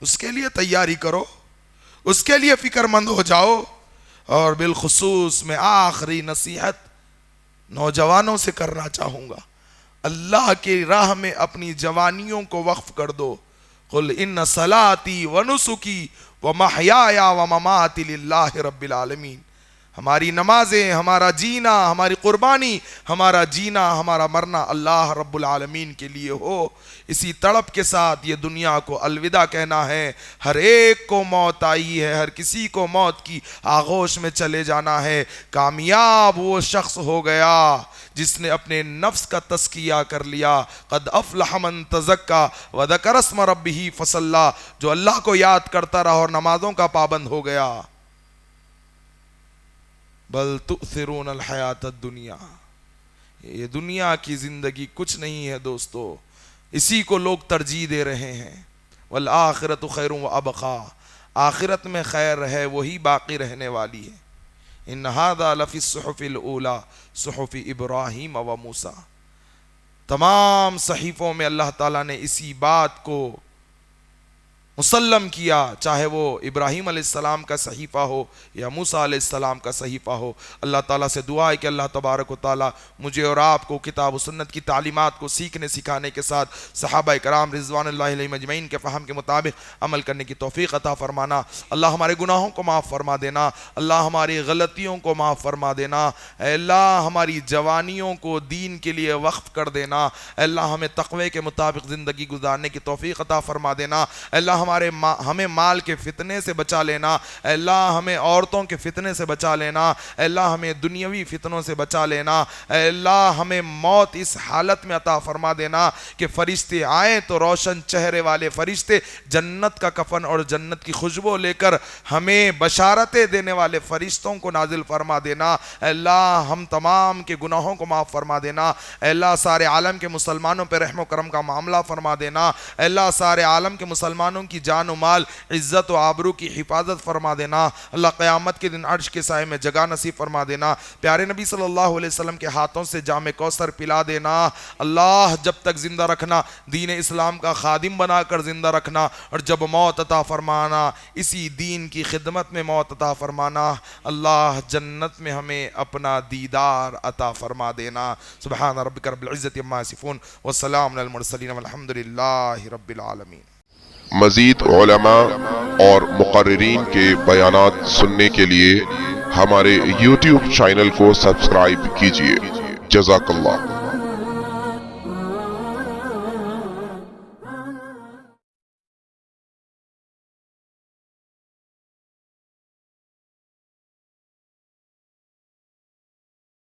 اس کے لیے تیاری کرو, اس کے لیے فکر مند ہو جاؤ. اور بالخصوص میں آخری نصیحت نوجوانوں سے کرنا چاہوں گا, اللہ کی راہ میں اپنی جوانیوں کو وقف کر دو. قل ان صلاتی ونسکی ومحیای ومماتی للہ رب العالمین. ہماری نمازیں, ہمارا جینا, ہماری قربانی, ہمارا جینا, ہمارا مرنا اللہ رب العالمین کے لیے ہو. اسی تڑپ کے ساتھ یہ دنیا کو الوداع کہنا ہے. ہر ایک کو موت آئی ہے, ہر کسی کو موت کی آغوش میں چلے جانا ہے. کامیاب وہ شخص ہو گیا جس نے اپنے نفس کا تزکیہ کر لیا. قد افلح من تزکا وذکر اسم ربہ فصلی, جو اللہ کو یاد کرتا رہا اور نمازوں کا پابند ہو گیا. بل تؤثرون الحیات الدنیا, یہ دنیا کی زندگی کچھ نہیں ہے دوستو, اسی کو لوگ ترجیح دے رہے ہیں. والآخرۃ خیر وابقی, آخرت میں خیر ہے, وہی باقی رہنے والی ہے. ان ھذا لفی الصحف الاولی صحف ابراہیم و موسیٰ, تمام صحیفوں میں اللہ تعالیٰ نے اسی بات کو مسلم کیا, چاہے وہ ابراہیم علیہ السلام کا صحیفہ ہو یا موسیٰ علیہ السلام کا صحیفہ ہو. اللہ تعالیٰ سے دعا ہے کہ اللہ تبارک و تعالیٰ مجھے اور آپ کو کتاب و سنت کی تعلیمات کو سیکھنے سکھانے کے ساتھ صحابہ کرام رضوان اللہ علیہم اجمعین کے فہم کے مطابق عمل کرنے کی توفیق عطا فرمانا. اللہ ہمارے گناہوں کو معاف فرما دینا, اللہ ہماری غلطیوں کو معاف فرما دینا. اے اللہ ہماری جوانیوں کو دین کے لیے وقف کر دینا. اے اللہ ہمیں تقوی کے مطابق زندگی گزارنے کی توفیق عطا فرما دینا. اے اللہ ہمیں مال کے فتنے سے بچا لینا، اے اللہ ہمیں عورتوں کے فتنے سے بچا لینا، اے اللہ ہمیں دنیاوی فتنوں سے بچا لینا، اے اللہ ہمیں موت اس حالت میں عطا فرما دینا کہ فرشتے آئیں تو روشن چہرے والے فرشتے جنت کا کفن اور جنت کی خوشبو لے کر ہمیں بشارتیں دینے والے فرشتوں کو نازل فرما دینا، اے اللہ ہم تمام کے گناہوں کو معاف فرما دینا، اے اللہ سارے عالم کے مسلمانوں پہ رحم و کرم کا معاملہ فرما دینا، اے اللہ سارے عالم کے مسلمانوں کی جان و مال عزت و آبرو کی حفاظت فرما دینا، اللہ قیامت کے دن عرش کے سائے میں جگہ نصیب فرما دینا، پیارے نبی صلی اللہ علیہ وسلم کے ہاتھوں سے جام کوثر پلا دینا، اللہ جب تک زندہ رکھنا، دین اسلام کا خادم بنا کر زندہ رکھنا، اور جب موت عطا فرمانا اسی دین کی خدمت میں موت عطا فرمانا، اللہ جنت میں ہمیں اپنا دیدار عطا فرما دینا۔ سبحان ربک رب العزت عما یصفون والسلام علی المرسلین والحمد للہ رب العالمین۔ مزید علماء اور مقررین کے بیانات سننے کے لیے ہمارے YouTube چینل کو سبسکرائب کیجیے۔ جزاک اللہ۔